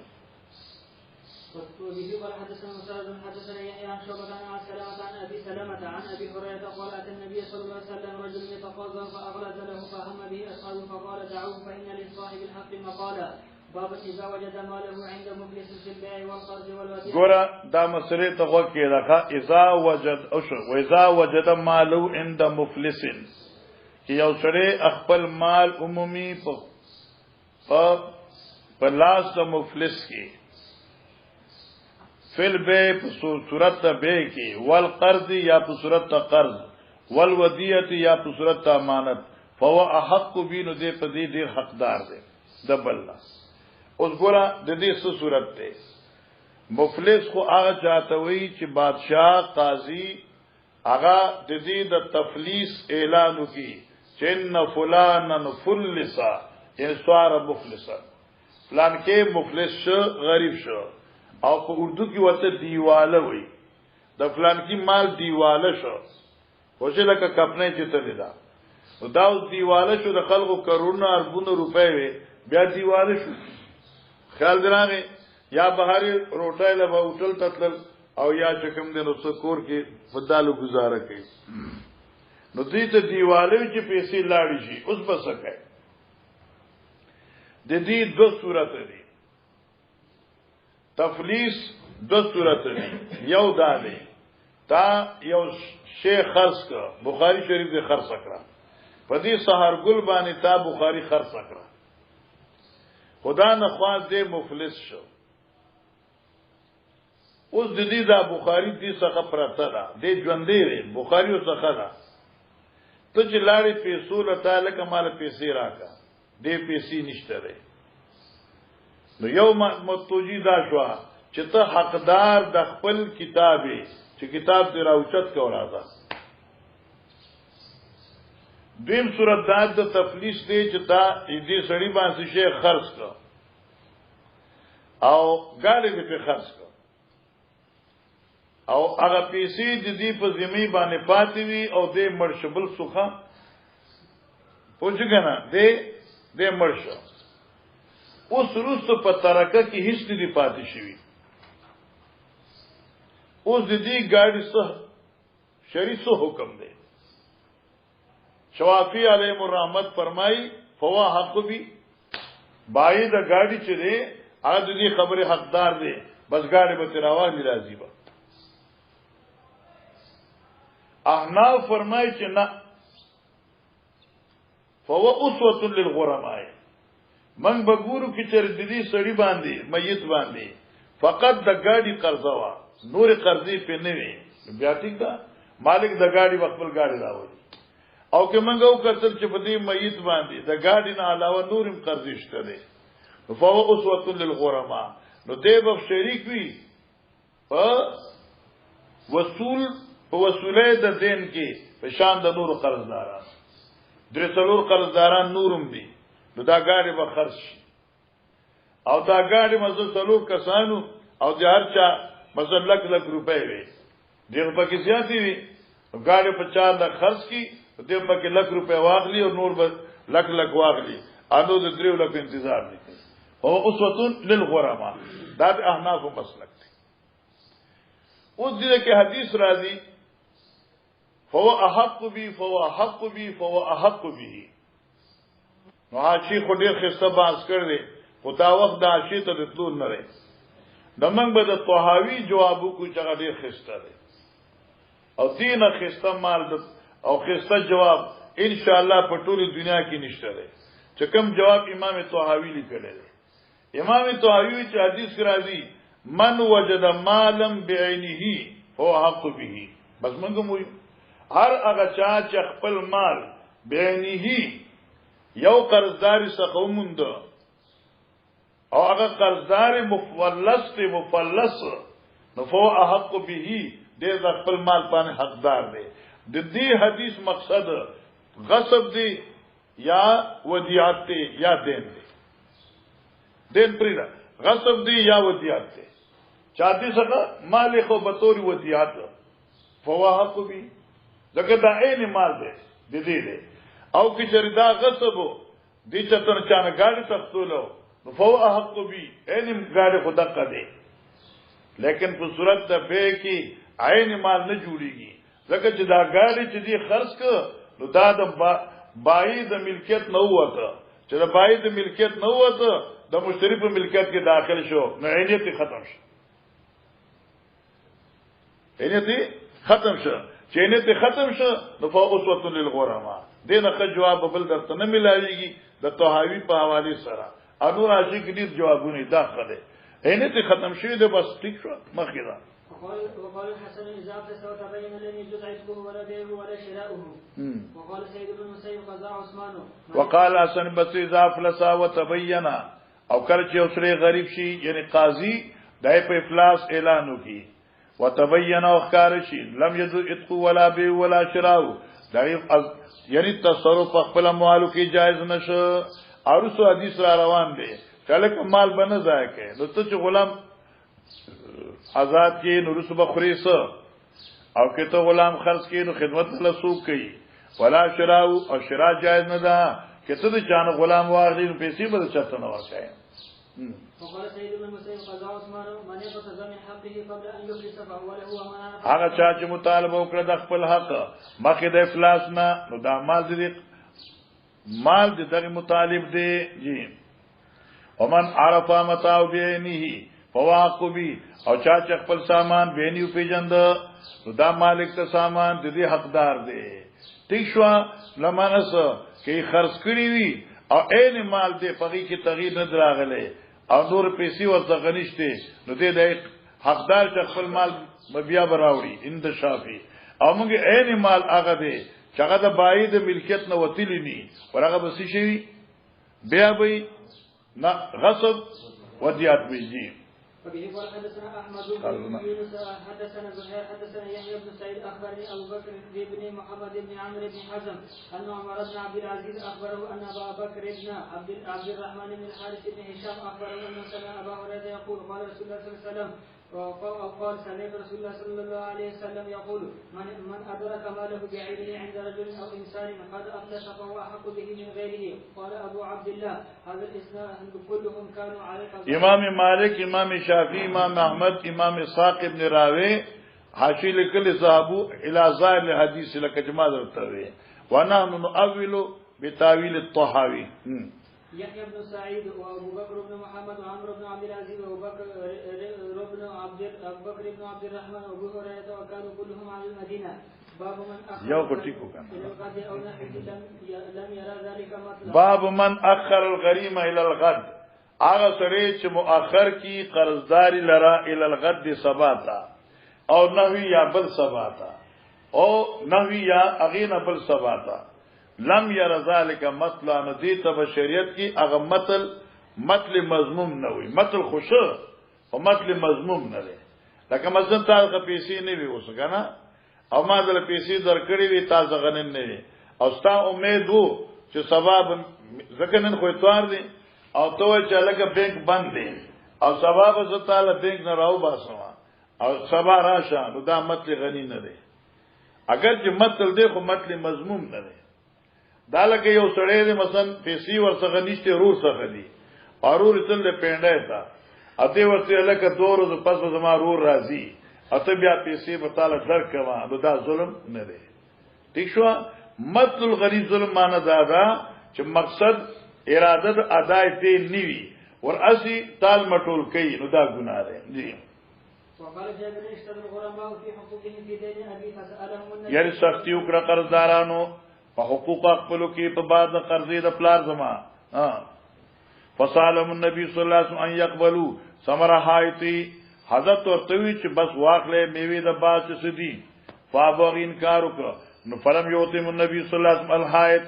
وبه قال حدثنا مسعود حدثنا يحيى عن شعبة عن سلمة عن ابي سلمة عن ابي هريرة قال اتى النبي صلى الله عليه وسلم رجل يتقاضى فاغلظ له فهم به اصحابه فقال دعوه فان لصاحب الحق مقالا باب اذا وجد ماله عند مفلس في البيع والقرض والوديعة. ګوره دا مسئله ته وکړه راکا اذا وجد او اذا وجد ماله عند مفلس چې یو سره خپل مال عمومي په لاس د مفلس کې فل بے صورت بے کی والقرض یا په صورت قرض والودیعه یا په صورت امانت فهو احق بینو دې په دې ډیر حقدار دی دبل. اوس ګوره د دې څه صورت ده مفلس خو هغه چاته وی چې بادشاہ قاضي هغه د دې د تفلیس اعلان وکي چې ان فلان فلسا ان صار مفلسا فلان کې مفلس شو غریب شو او په اردو کې ورته دیواله وي د فلان کې مال دیواله شو خوشی لکه کپنه چې ته لیدا دا اوس دیواله شو د خلکو کروڑونه اربونه روپے وي بیا دیواله شو. خیال دراغه یا بهاري روټای له هوټل تتل او یا چکم د نو سکور کې فدالو گزاره کوي نو دې ته دیواله چې پیسې لاړې شي اوس بس کوي. د دې دوه صورت دي تفلیس دو صورت دی. یو دا دی تا یو شیخ خرص کا بخاری شریف دے خرص اکرا پدی سہار گل بانی تا بخاری خرص اکرا خدا نخواست دے مفلس شو اس دی دا بخاری دی سخا پرتا دا دے جوندے رے بخاری او سخا دا تو چی لاری پیسو لتا لکا مال پیسی راکا دے پیسی نشتا رے نو یو متوجی دا شوا چې ته حقدار د خپل کتابي چې کتاب دې راوچت کولا دا. دیم صورت دا د تفلیس دی چې تا دې سړی باندې شیخ خرڅ کړ او ګاډي دې په خرڅ کړ او هغه پیسې د دې په ذمہ باندې پاتې وي او د مرشبل سوخه پوجګنا د مرشو اوس روسو په ترکه کې هیڅ دې پاتې شوی اوس دې ګاډي سه شریسو حکم دی شوافی علیہ الرحمت فرمائی فوا حق بھی بائی دا گاڑی چه دے آج دی خبر حقدار دے بس گاڑی با تیراواز بھی راضی با احناف فرمائی چه نا فوا اسوة للغرمائی من بگورو کی چر دی سڑی باندی میت باندی فقط دا گاڑی قرضوا نور قرضی پہ نوی بیا ٹھیک دا مالک دا گاڑی وقبل گاڑی راوی او که منګو کتل چې په دې میت باندې د گاډي نه علاوه نورم قرض شته دي فهو اسوه للغرماء نو دې به شریک وي په وصوله د دین کې په شان د نور قرضداران درې څلور قرضداران نورم دي نو دا گاډي به خرج شي او دا گاډي مزل څلور کسانو او د هر چا مزل لک روپۍ وي دغه پکې زیاتې وي گاډي په 4 لک خرج کی دې په کې لک روپے واغلی او نور به لک واغلی انو د 3 لک انتظار نکړي او اسوه للغرماء دا د احناف مسلک دی اوس دې کې حدیث راځي فهو احق بي فهو احق به نو عاشق دې خسته باز کړی او دا وخت د عاشق ته تلول نه لري د موږ به د طحاوی جوابو کو چې دې خسته دی او دینه خسته مال او خسته جواب ان شاء الله په ټولي دنیا کې نشته دی چې کوم جواب امام طحاوی لیکلی دی امام طحاوی چې حدیث کې راځي من وجد مالا بعینه هو حق به بس موږ مو هر هغه چا چې خپل مال بعینه یو قرضدار څخه وموند او هغه قرضدار مفلس نو فهو حق به دې خپل مال باندې حقدار دی د دې حدیث مقصد غصب دی یا ودیعت دی یا دین دی دین پریدا غصب دی یا ودیعت دی چاہتی سکا مال خو بطور ودیعت فواحق بھی لکه دا این مال دی دی او کی چردا غصب دی چتن چانه گاڑی تختولو فواحق بھی این گاڑی خود دقه دی لیکن په صورت د بے کی عین مال نه جوړیږي لکه چې دا گاڑی چې دی خرڅ ک نو دا د بای د ملکیت نه وته چې د بای د ملکیت نه وته د مشتری په ملکیت کې داخل شو نو عینیت ختم شو عینیت ختم شو چې عینیت ختم شو نو فاسوه للغرماء دینه خ جواب بل درته نه ملایږي د طحاوی په حواله سره انور عاشق دې جوابونه داخله عینیت ختم شوی د بس ټیک شو مخکې وقال الحسن إذا أفلس وتبين لم يجوز عتقه ولا بيعه ولا شراؤه. وقال سيد بن المسيب قضاء عثمان. وقال حسن بصري إذا أفلس وتبين او کله چې اوسره غریب شي یعنی قاضي دای په افلاس اعلان وکي وتبين او ښکار شي لم يجوز عتقه ولا بيعه ولا شراؤه دای یعنی تصرف خپل اموالو کې جایز نشه او سو حدیث را روان دي کله مال بنه ځای کې نو ته چې غلام آزاد کې نو رسوب خریص او کې ته غلام خرڅ کې نو خدمت له سوق کوي ولا شراء او شراء جائز نه ده کې ته د جان غلام واغلی نو پیسې به چاته نه ورکړي وقال سيد بن مسيب قضاء عثمان من يقتضى من حقه قبل ان يفلس فهو له ومن هغه چا چې مطالبه وکړه د خپل حق مخکې د افلاس نه نو دا مال دې دغه مطالب دی جی ومن عرف متاع بعینه فواقبی او چا چې خپل سامان بینیو پیجند نو دا مالک ته سامان د دې حقدار دی ٹھیک شو لمانس کې خرڅ کړی وی او عین مال دې پغی کې تغییر نه دراغله او نور پیسې ورته غنښتې نو دې د حقدار چې خپل مال بیا براوړي اند شافی او موږ عین مال هغه دی چې هغه د باید ملکیت نه وتلی ني ورغه بس شي بیا به نه غصب ودیات بيجي وبه قال حدثنا احمد بن يونس حدثنا زهير حدثنا يحيى بن سعيد اخبرني ابو بكر بن محمد بن عمرو بن حزم ان عمر بن عبد العزيز اخبره ان ابا بكر بن عبد الرحمن بن الحارث بن هشام اخبره انه سمع ابا هريره يقول قال رسول الله صلى الله عليه وسلم وقال سمعت رسول الله صلى الله عليه وسلم يقول من أدرك ماله بعينه عند رجل أو إنسان قد أفلس فهو أحق به من غيره. قال أبو عبد الله هذا الإسناد كلهم كانوا على امام مالک، امام شافعی، امام احمد، امام اسحاق ابن راوی حاشی لکل صحابو الى ظاهر الحدیث لکجما درتوی ونحن نؤول بتاویل الطحاوی. يحيى بن سعيد وابو بكر بن محمد وعمرو بن عبد العزيز وابو بكر بن عبد الرحمن وابو هريره وكانوا كلهم على المدينه. باب من اخر لم يرى ذلك مطلقا. باب من اخر الغريم الى الغد، هغه سره چې مؤخر کی قرضداري لرا الى الغد سباتا او نحوی یا بل سباتا او نحوی یا اغین بل سباتا لم ير ذلك مطلع ندیت بشریعت کی اغه مطل مضموم نه وي، مطل خوشو او مطل مضموم نه لري. لکه مثلا تاسو پیسې نه وي اوس کنه او ما دل پیسې درکړې وي تاسو غنن نه وي او ستا امید وو چې سبب ځکنن خو اتوار دي او ته چې لکه بانک بند دي او سبب ز تعالی بانک نه راو باسما او سبا راشه نو دا مطل غنی نه دی. اگر چې مطل دی خو مطل مضموم نه دی. دا لکه یو سړی دی مثلا پیسې ورڅخه نشته رور څخه دی اور تل له پینډه تا اته ورته لکه 2 ورځې پس به زما رور راځي اته بیا پیسې به تعالی درکما نو دا ظلم نه دی. ٹھیک شو؟ مطل الغنی ظلم معنی دا چې مقصد اراده د ادای دی نیوی ور اسی تال مټول کوي نو دا ګناه دی. جی وقال جابر اشتد الغرماء في حقوقهم في دين ابي فسالهم النبي یعنی سختی وکړه قرضدارانو په حقوق خپل کې په بعد قرضې د پلار زما فسالهم النبي صلی الله علیه وسلم ان يقبلوا ثمر حایتی حضرت ورتوی چې بس واخلې میوه د باز څه دي فابغ انکار وکړه نو فلم یوتم النبي صلی الله علیه وسلم الحایت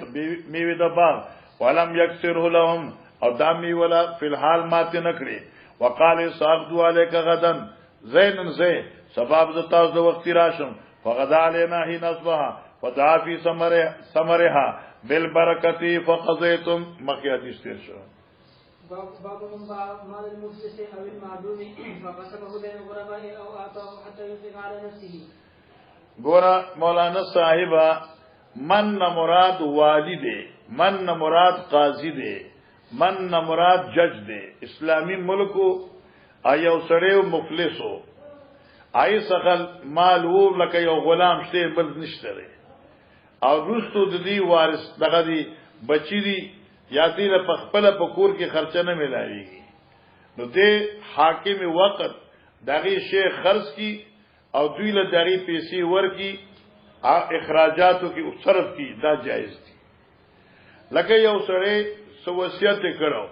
میوه د باز ولم یکسره لهم او دامی ولا فی الحال مات نکړي وقال صاحب علیک غدا زین زی سبب د تاسو د وخت راشم فغدا علینا هی نصبها فدعا فی ثمرها بالبرکتی فقضیتم مخیات استیر شو. باب من مال المفلس او المعدوم فقسمه بين الغرباء او اعطاه حتى ينفق على نفسه. گورا مولانا صاحبہ من مراد والی دے، من مراد قاضی دے، من مراد جج دے. اسلامی ملکو ایو سړیو مفلسو ای سخل مال وو لکه یو غلام شته بل نشته او روستو د دې وارث دغه دی بچی دی یا دې په خپل په کور کې خرچه نه ملایږي نو دې حاکم وقت دغه شی خرج کی او دوی له دغه پیسې ورکی اخراجاتو کې صرف کی دا جایز دي. لکه یو سړی سو وصیت کړو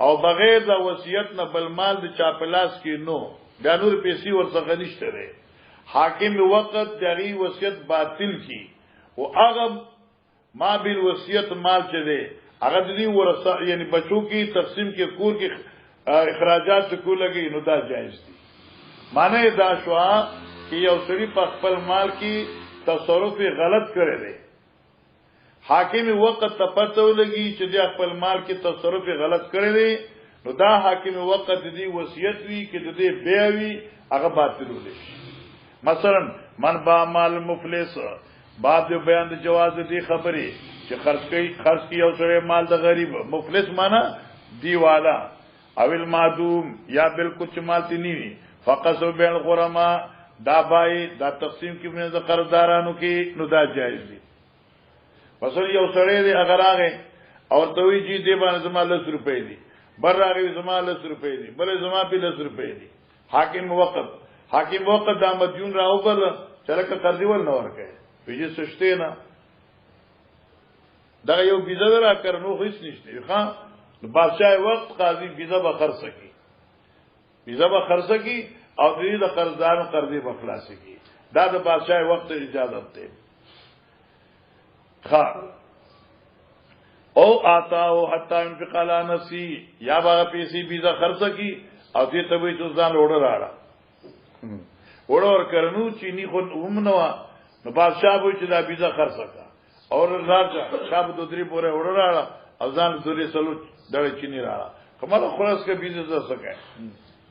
او بغیر د وصیت نه بل مال د چاپلاس کې نو دا نور پیسې ورڅخه نشته لري حاکم وقت دغه وصیت باطل کی او هغه ما بیل وصیت مال چه دی هغه دې ورثه یعنی بچو کې تقسیم کې کور کې اخراجات کو لګي نو دا جایز دي. معنی دا شوا چې یو سړي په خپل مال کې تصرف غلط کړی دی حاکم وقت ته پته ولګي چې د خپل مال کې تصرف غلط کړی دی نو دا حاکم وقت دې وصیت وی کې دې بیاوی هغه باطل ولې. مثلا من با مال مفلس باب دې بیان د جواز دې خبرې چې خرج کی او سره مال د غریب مفلس معنا دی والا او المعدوم یا بالکل چې مال تی نیوی فقط بین الغرماء دا بای دا تقسیم کې من د قرضدارانو کې نو دا جایز دي. مثلا یو سره دې اگر هغه او توي چې دې باندې زما 10 روپۍ دي بر راغی زما 10 روپۍ دي بل زما په 10 روپۍ دي حاکم وقت دا مدیون راو بل چرکه قرض ول نه ورکه پیږي سشته نه دا یو ویزا درا کرنو هیڅ نشته ښا بادشاہ وقت قاضي ویزا به خرڅ کی او دې د قرضدارو قرضې به خلاص کی دا د بادشاہ وقت اجازه ده ښا او آتاو حتا انفق علی نفسی یا باغ پیسې ویزا خرڅ کی او دې ته وې چې ځان وړه راړه وړور کرنو چینی خو ومنو نو بادشاہ وې چې دا ویزا خرڅ کا اور راځه شاب دوتری پورې وړه راړه او ځان دوری سلو دړې چینی راړه کومه خلاص کې ویزا ز سکے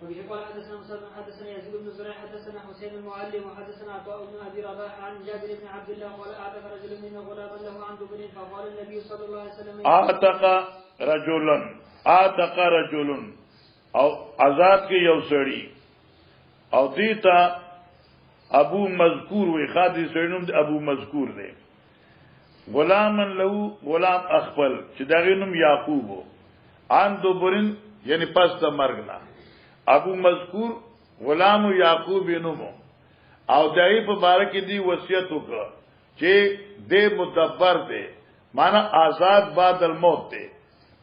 وبه قال حدثنا مسدد حدثنا يزيد بن زريع حدثنا حسين المعلم وحدثنا عطاء بن ابي رباح عن جابر بن عبد الله قال اعتق رجل منا غلاما له عن دبر فقال النبي صلى الله عليه وسلم اعتق رجل او آزاد کې یو سړی او دیتا ابو مذکور وی خادي سړینوم د ابو مذکور دی غلامن له غلام اخبل چې دغه نوم یعقوب عن دبرن یعنی پس د مرګ نه ابو مذکور غلام یعقوب نومو او دای په باره کې دی وصیت وکړه چې د مدبر دی معنا آزاد بعد الموت دی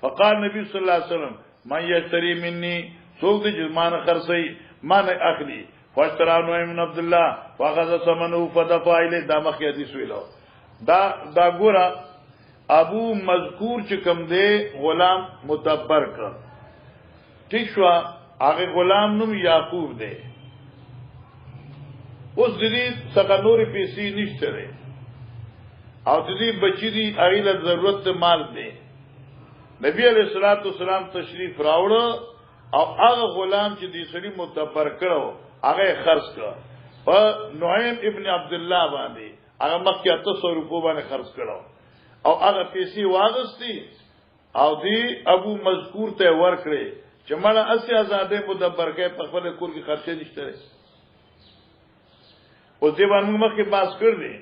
فقال نبی صلی الله علیه وسلم من یشتری مني څوک د جرمان خرڅي من اخلي فاشترانو ابن عبد الله واخذ ثمنه فدفع الیه دا مخی حدیث ویلو دا ګورا ابو مذکور چې کوم دی غلام مدبر کړ ٹھیک شو هغه غلام نوم یعقوب دی اوس دې څنګه نورې پیسې نشته لري او دې بچی دی هغه له ضرورت مال دی نبی علیہ الصلوۃ والسلام تشریف راوړ او هغه غلام چې دې سړي مدبر کړو هغه خرڅ کړ په نعیم ابن عبد الله باندې هغه مکه 800 روپو باندې خرڅ کړو او هغه پیسې واغستی او دی ابو مذکور ته ورکړي چې مړه اسی آزادې مدبر کې په خپل کور کې خرچه نشته او دې باندې مخکې باس کړ دي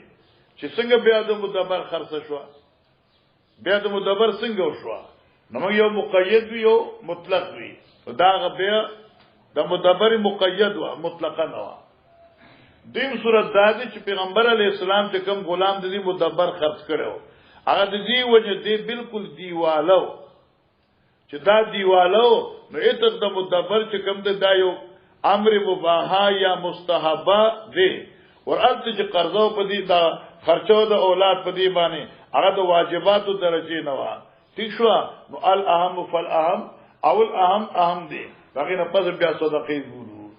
چې څنګه بیا د مدبر خرڅ شو بیا د مدبر څنګه شو نو یو مقید وی یو مطلق وی دا بیا د مدبر مقید و مطلقا نه دیم صورت دا دی چې پیغمبر علی السلام چې کوم غلام د دې مدبر خرڅ کړو هغه د دې وجه دی بالکل دیوالو چې دا دیوالو نو ایتک د مدبر چې کوم د دایو امر مباحه یا مستحبه دی ورته چې قرضو په دې دا خرچو د اولاد په دې باندې هغه د واجباتو درجه نه و ٹھیک شو نو الاهم فالاهم او الاهم دی هغه نه پس بیا صدقې ګورو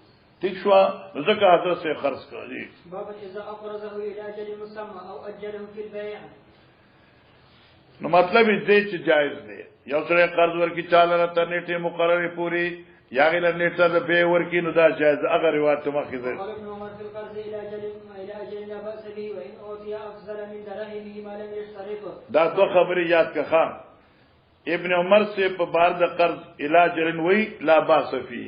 ٹھیک شو نو ځکه حضرت سے خرڅ کړی باب اذا اقرضه الى اجل مسمى او اجله في البيع نو مطلب دې چې جایز دی یو سره قرض ورکی چاله تر نیټه مقرره پوری یا غیر نیټه د به ورکی نو دا جایز اگر روایت مخې ده دا دو خبرې یاد کا خان ابن عمر سے په بار د قرض علاج رنوي لا باس فی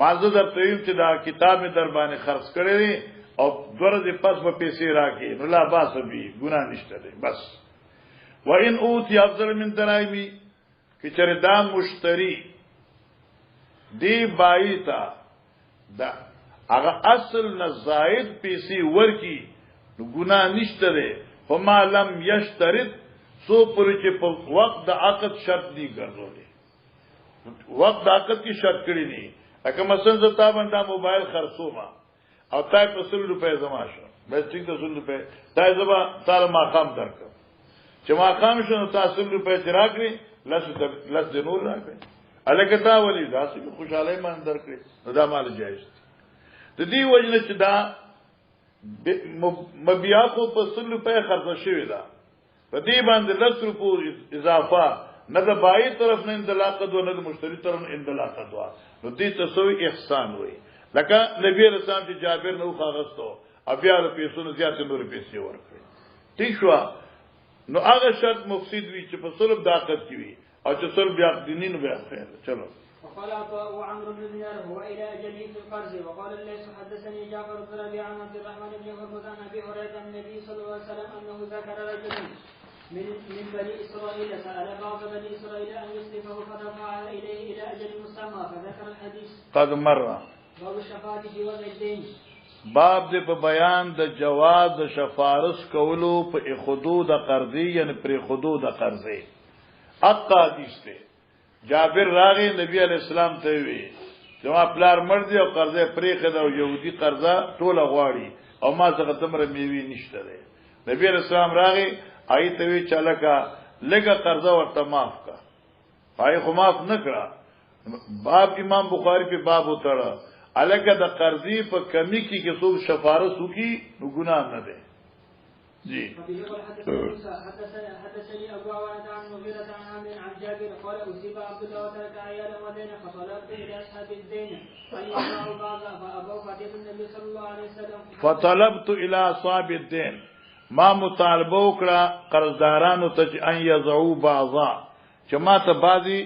معذور طیب چې دا کتاب می در باندې خرڅ کړی او درځي پس په پیسې راکې نو لا باس فی ګناه نشته ده بس وان اوتی افضل من دراهمی کی چر دا مشتری دی بایتا دا هغه اصل نه زائد پیسې ورکی نو ګناه نشته ده فما لم یشترط سو پر چې په وخت د عقد شرط دی ګرځولې وخت د عقد کی شرط کړی نه اګه مثلا زتا باندې موبایل خرڅوما او تای په 100 روپے زما شو بس ټیک ده 100 روپے تای زما تعالی ما خام درک چې ما خام شنو تاسو 100 روپے راکړي لس د نور راکړي الکه تا ولې داسې خوشاله ما درکړي نو دا مال جایز د دې وجنه چې دا مبيع کو په 100 روپے خرڅ شوی دا په دې باندې 10 روپو اضافه نه د بای طرف نه اندلاقه دو نه د مشتری طرف نه اندلاقه دو نو دې تسوي احسان وي لکه نبی رسول الله چې جابر نو خاغستو بیا له پیسو نه زیات نور پیسې ورکړي ٹھیک شو نو هغه شرط مفسد وي چې په صلب داقت کی وي او چې صلب بیا دیني نو بیا خیر چلو وقال عمرو بن دينار هو الى اجله في القرض وقال ليس حدثني جعفر بن ربيعه عن عبد الرحمن بن هرمز عن ابي هريره عن النبي صلى الله عليه وسلم انه ذكر رجلا من بني اسرائيل سال بعض بني اسرائيل ان يسلفه فدفع اليه الى اجل مسمى فذكر الحديث قد مر باب الشفاعه في وضع الدين باب دې په بیان د جواز د شفارس کولو په حدود قرضی یعنی پر حدود قرضی اقا حدیث ته جابر راغی نبی علیہ السلام ته وی جما پلار مرضی او قرضه پریخه دا یهودی قرضه ټوله غواړي او ما څنګه تمره میوي نشته ده نبی علیہ السلام راغی آی ته وی چلکا لګه قرضه ورته معاف کا پای خو معاف نکړه باب امام بخاری په باب وتړه الګه د قرضې په کمی کې څو شفارس وکي نو ګناه نه ده جی حدثني ابو عوانة عن مغيرة عن عامر عن جابر قال أصيب عبد الله وترك عيالا ودينا فطلبت إلى أصحاب الدين فيقرأوا بعضا فأبوا فأتيت النبي صلى الله عليه وسلم فطلبت الى اصحاب الدين ما مطالبه وکړه قرضدارانو ته ان يضعوا بعضا چې ما ته بعضی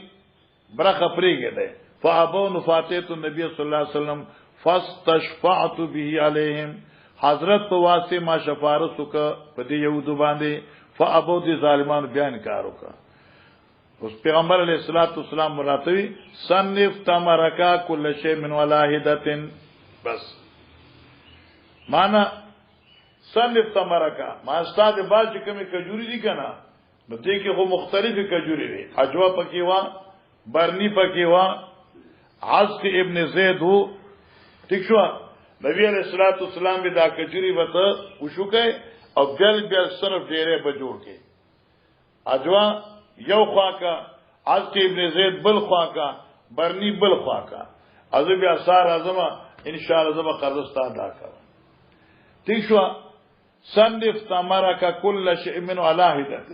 برخه پریږه ده فابو نفاتت النبي صلی الله علیه وسلم فاستشفعت به عليهم حضرت په واسطه ما شفاعت وک په دې يهودو باندې فابو دي ظالمان بیان کار وکړه اوس پیغمبر علیه الصلاۃ والسلام مراتوی صنف تمرکا کل شی من واحدتن بس معنا صنف تمرکا ما استاد باج کمی کجوري دي کنه نو دې کې خو مختلفه کجوري دي اجوا پکې وا برنی پکې وا عزق ابن زید هو ٹھیک شو نبی علیہ الصلوۃ والسلام به دا کجوري وته وشوکه او بل صرف ډیره بجوړ کې اجوا یو خواکا عزق ابن زید بل خواکا برنی بل خواکا ازو بیا سار اعظم ان شاء الله زما قرضستا ادا کړ ٹھیک شو صنف تمرک کل شیء من واحدۃ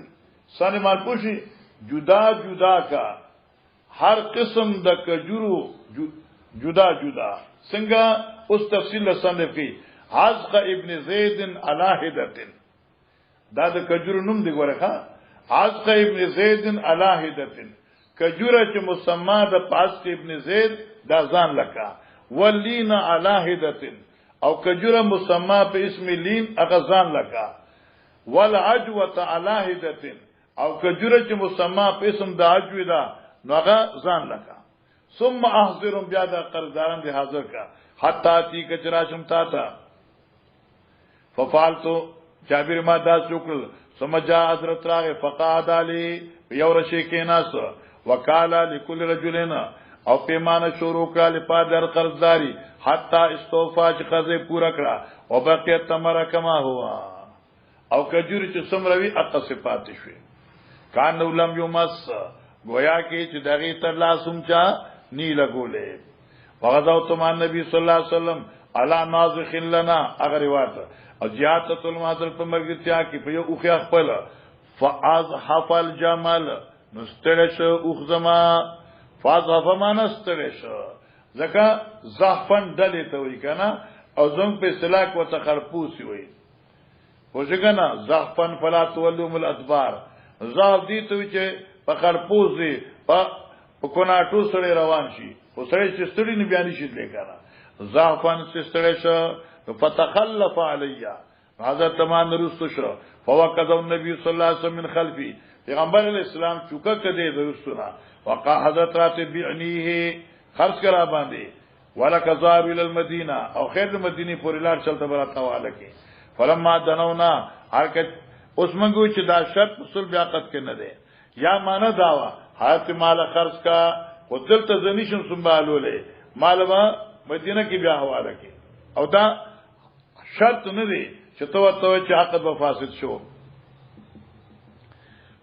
سن مال پوشی جدا جدا کا ہر قسم د کجورو جدا جدا څنګه اوس تفصیل صنف کی عزق ابن زید واحدۃ دا د کجورو نوم دی ګوره عزق ابن زید واحدۃ کجوره چې مسما د پاس ابن زید دا ځان لکا ولین واحدۃ او کجوره مسما په اسم لین اغزان لکا والعجوه واحدۃ او کجوره چې مسما په اسم د عجوه دا نوغه ځان لکا ثم احذرهم بیا د قرضداران دی حاضر کا حتا تی کچرا شمتا تا ففعلت جابر ما دا شکر سمجا حضرت راغ فقاد علی یورشی کیناس وکالا لكل رجلنا او پیمانه شروع کړه لپاره قرضداري حتا استوفا چې قرضې پورا کړه او بقیه تمره کما هوا او کجوري چې سمروي اقا صفات شوي کان لم یمس گویا کې چې دغه تر لاسوم چا نی لګولې وغزاو تمان نبی صلی الله علیه وسلم علی نازخ لنا اگر روایت او زیادت المحضر په مرګتیا کې په یو اوخه خپل فاز حفل جمل نسترش اوخزما فاز حفما نسترش زکه زحفن دلې ته وی کنه او زم په اصطلاح کو تخرپوسی وی خوشګنا زحفن فلا تولم الادبار زاف دي ته چې په خرپوسی په کوناټو سره روان شي او سره چې ستړي نه بیان شي لیکره زحفن ستړي شو فتخلف علیا حضرت تمام رستو شو فوقذ النبي صلی الله علیه وسلم من خلفی پیغمبر علیہ السلام چوکا کده درستنا وقع حضرت رات بعنیه خرج کرا باندې ولک زار الى المدینه او خیر مدینه پورې لار چلته براته واله کې فلما دنونا حرکت اوس منګو چې دا شرط اصول بیاقت کې نه ده یا معنا داوا حالت مال خرج کا قدرت زنیشن سنبالولې مالما مدینه کې بیا حواله کې او دا شرط نه دی چې تو چې عقد و فاسد شو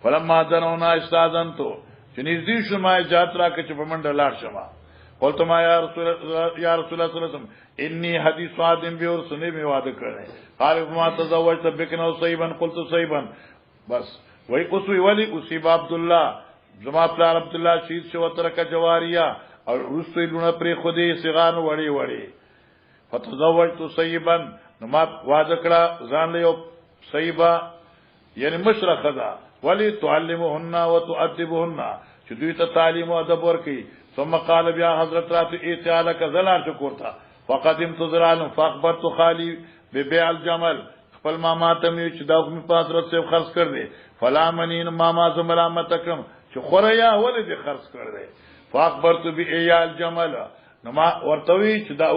فلما دنونا استاذنتو چې نږدې شوم اجازه راکړه چې په منډه لاړ شم قلت ما یا رسول الله صلی الله علیه وسلم انی حدیث صادم به اور سنے می وعده کړه قال ما تزوجت بکنا صیبا قلت صیبا بس وای اوس وی اصیب عبد الله زما پلار عبد الله شهید شو ترک جواریه او رسول لونه پر خودی صغان وړي وړي فتزوجت صیبا نو ما وعده کړه ځان له صیبا یعنی مشرخه ده ولی تعلمهن وتؤدبهن چې دوی ته تعلیم او ادب ورکي ثم قال بیا حضرت رات ایتیالک زلال شکرتا فقدمت زرال فاخبرت خالی ببيع الجمل خپل ماما ته می چې دا په حضرت سے خرڅ کړ دې فلا منین ماما ز ملامت کړم چې خوریا ولې دې خرڅ کړ دې فاخبرت ببيع الجمل نو ما ورتوي چې دا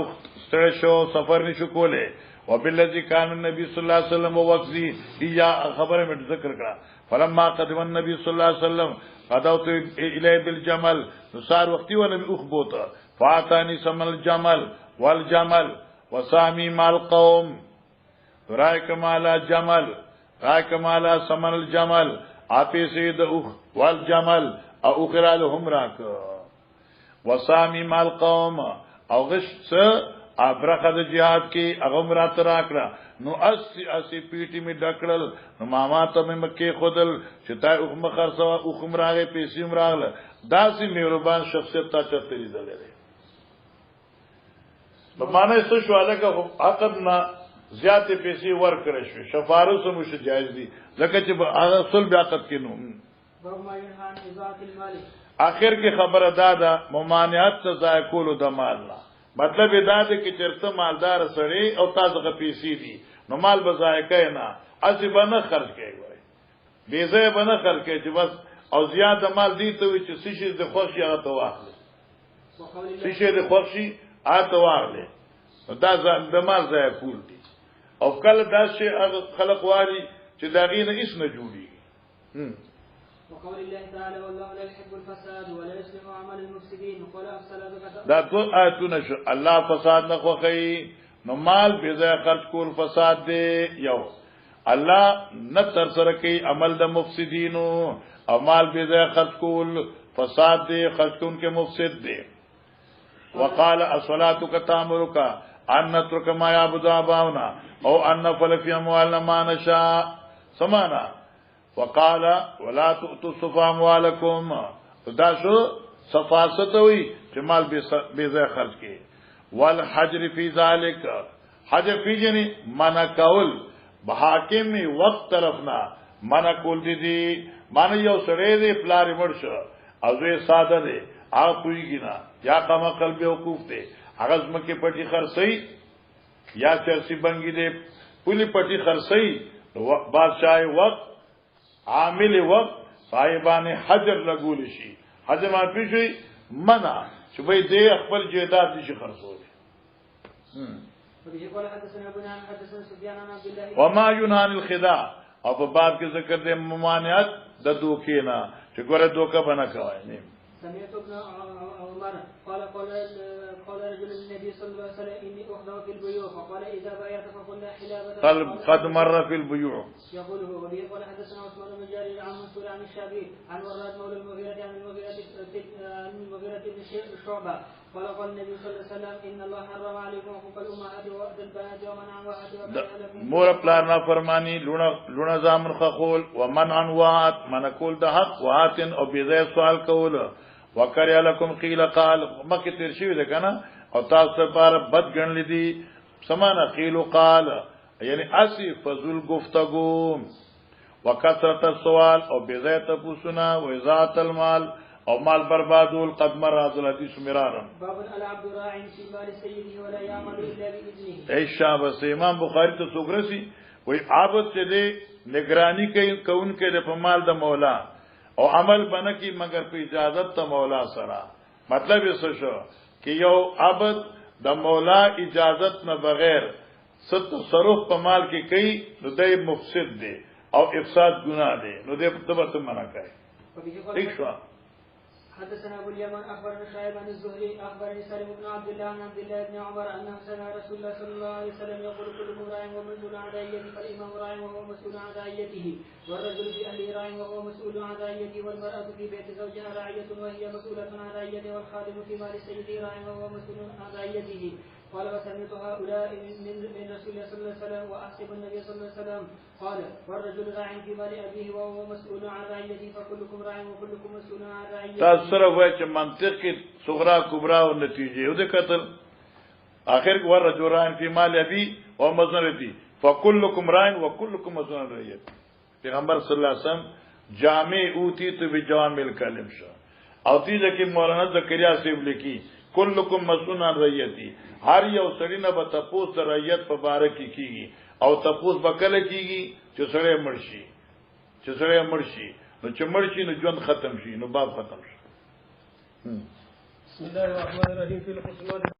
ستړي شو سفر نشو کوله وبالذي كان النبي صلى الله عليه وسلم وقزي يا خبره مې ذکر کړه فلما قدم النبي صلى الله عليه وسلم غدوت اليه بالجمل صار وقتي ولا اخبط فاتاني سمل الجمل والجمل وسامي مع القوم رايك مال الجمل رايك مال سمل الجمل اپي سيد والجمل او اخرى لهم راك وسامي مع القوم او غش ابرخه د جهاد کی اغمرات راکړه نو اسی پیټی می ډکړل نو ماما ته مې مکه خودل چې تا اوخم خرڅوا اوخم راغې پیسې هم راغله داسې مهربان شخصیت تا چرته لیدلې په معنی څه شو الګه عقد نه زیاتې پیسې ور کړې شو شفارس هم شو جایز دي ځکه چې هغه صلح عقد کې نو اخر کې خبره دادا ممانعت ته ضایع کولو د مال نه مطلب دا دی چې چرته مالدار سړی او تاسو غ پیسې دي نو مال به ضایع کړي نه اسی باندې خرج کوي وای بے ځای باندې خرج کوي چې بس او زیاده مال دی ته چې سشي د خوشي هغه ته واخلي سشي د خوشي هغه ته واخلي دا د مال ضایع کول دي او کله دا شی خلق واري چې دا غینه هیڅ نه جوړیږي وقول الله تعالى والله لا يحب الفساد ولا يصلح عمل المفسدين وقال افسدك دا تو آیتونه شو الله فساد نه خوخی نو مال بے ځای خرج کول فساد دی یو الله نه تر سره کوي عمل د مفسدینو او مال بے ځای خرج کول فساد دی خرج کون کې مفسد دی وقال الصلاه تامرك ان نترك ما يعبد آباؤنا او ان نفعل في اموالنا ما نشاء سمانا وقال ولا تؤتوا السفهاء اموالكم دا شو صفاست وي چې مال بے ځای خرج کړي والحجر في ذلك حجر فی جنی منع کول بحاکم وقت طرفنا منع کول دي معنی یو سړی دی پلار مرشه او زه ساده دی هغه پویږي نه یا کما قلب وقوف دی هغه زمکه پټي خرڅي یا چرسی بنګي دی پولی پټي خرڅي بادشاہ وقت عامل وقت صاحبان حجر لګول شي حجر ما پیږي منع چې وای دې خپل جیدات دي خرڅول وما ينهى الخداع او په باب کې ذکر دې ممانعت د دوکې نه چې ګوره دوکه بنا کوي نه سمعت ابن عمر قال رجل النبي صلى الله عليه وسلم اني اخذ في البيوع فقال اذا بايعت فقل لا حلاب قد مر في البيوع يقوله وبه قال حدثنا عثمان بن جرير عن منصور عن الشافعي عن وراد مولى المغيرة عن المغيرة بن شعبة قال النبي صلى الله عليه وسلم ان الله حرم عليكم حقوق الامهات ووأد البنات ومنع واحد مور پلار نا فرمانی لونه زامن خول ومنع واحد منقول د حق واحد او بيځای سوال کول وکړیا لكم قیل قال مکه تیر شوی ده کنه او تاسو لپاره بد ګڼل دي سمانه قیل قال یعنی اسی فضل گفتگو وکثرت السوال او بيځای تاسونا و ذات المال او مال بربادول قد مر هذا الحديث مرارا باب العبد راع في مال سيده ولا يعمل الا باذنه ای شابه امام بخاری ته سوګرسي وای عابد چې دې نگرانی کوي کون کې د مال د مولا او عمل بنه کی مگر په اجازه ته مولا سره مطلب یې څه شو چې یو عبد د مولا اجازت نه بغیر ست تصرف په مال کې کوي نو دای مفسد دی او افساد ګناه دی نو دې په تبه منع کوي ٹھیک شو حدثنا ابو اليمن اخبرنا شعيب عن الزهري اخبرني سالم بن عبد الله عن عبد الله بن عمر انه سمع رسول الله صلى الله عليه وسلم يقول كلكم راع ومسؤول عن رعيته فالامام راع وهو مسؤول عن رعيته والرجل في اهله راع وهو مسؤول عن رعيته والمراه في بيت زوجها راعيه وهي مسؤوله عن رعيته والخادم في مال سيده راع وهو مسؤول عن رعيته قال وسمعت هؤلاء من رسول الله صلى الله عليه وسلم واحسب النبي صلى الله عليه وسلم قال والرجل راع في مال ابيه وهو مسؤول عن رعيته فكلكم راع وكلكم مسؤول عن رعيته تاثر وای چې منطق کې صغرا کبرا او نتیجه او د قتل اخر کې والرجل راع في مال ابي او مسؤولتي فكلكم راع وكلكم مسؤول عن رعيته پیغمبر صلی الله علیه وسلم جامع اوتی تو بجوامع الکلم شو او دې کې مولانا زکریا صاحب لیکي کلکم مسؤول عن رعیتی هر یو سړی نه به تپوس د رعیت په باره کې کیږي او تپوس به کله کیږي چې سړی مرشي نو چې مرشي نو ژوند ختم شي نو باب ختم شي بسم الله الرحمن الرحیم فی الخصومات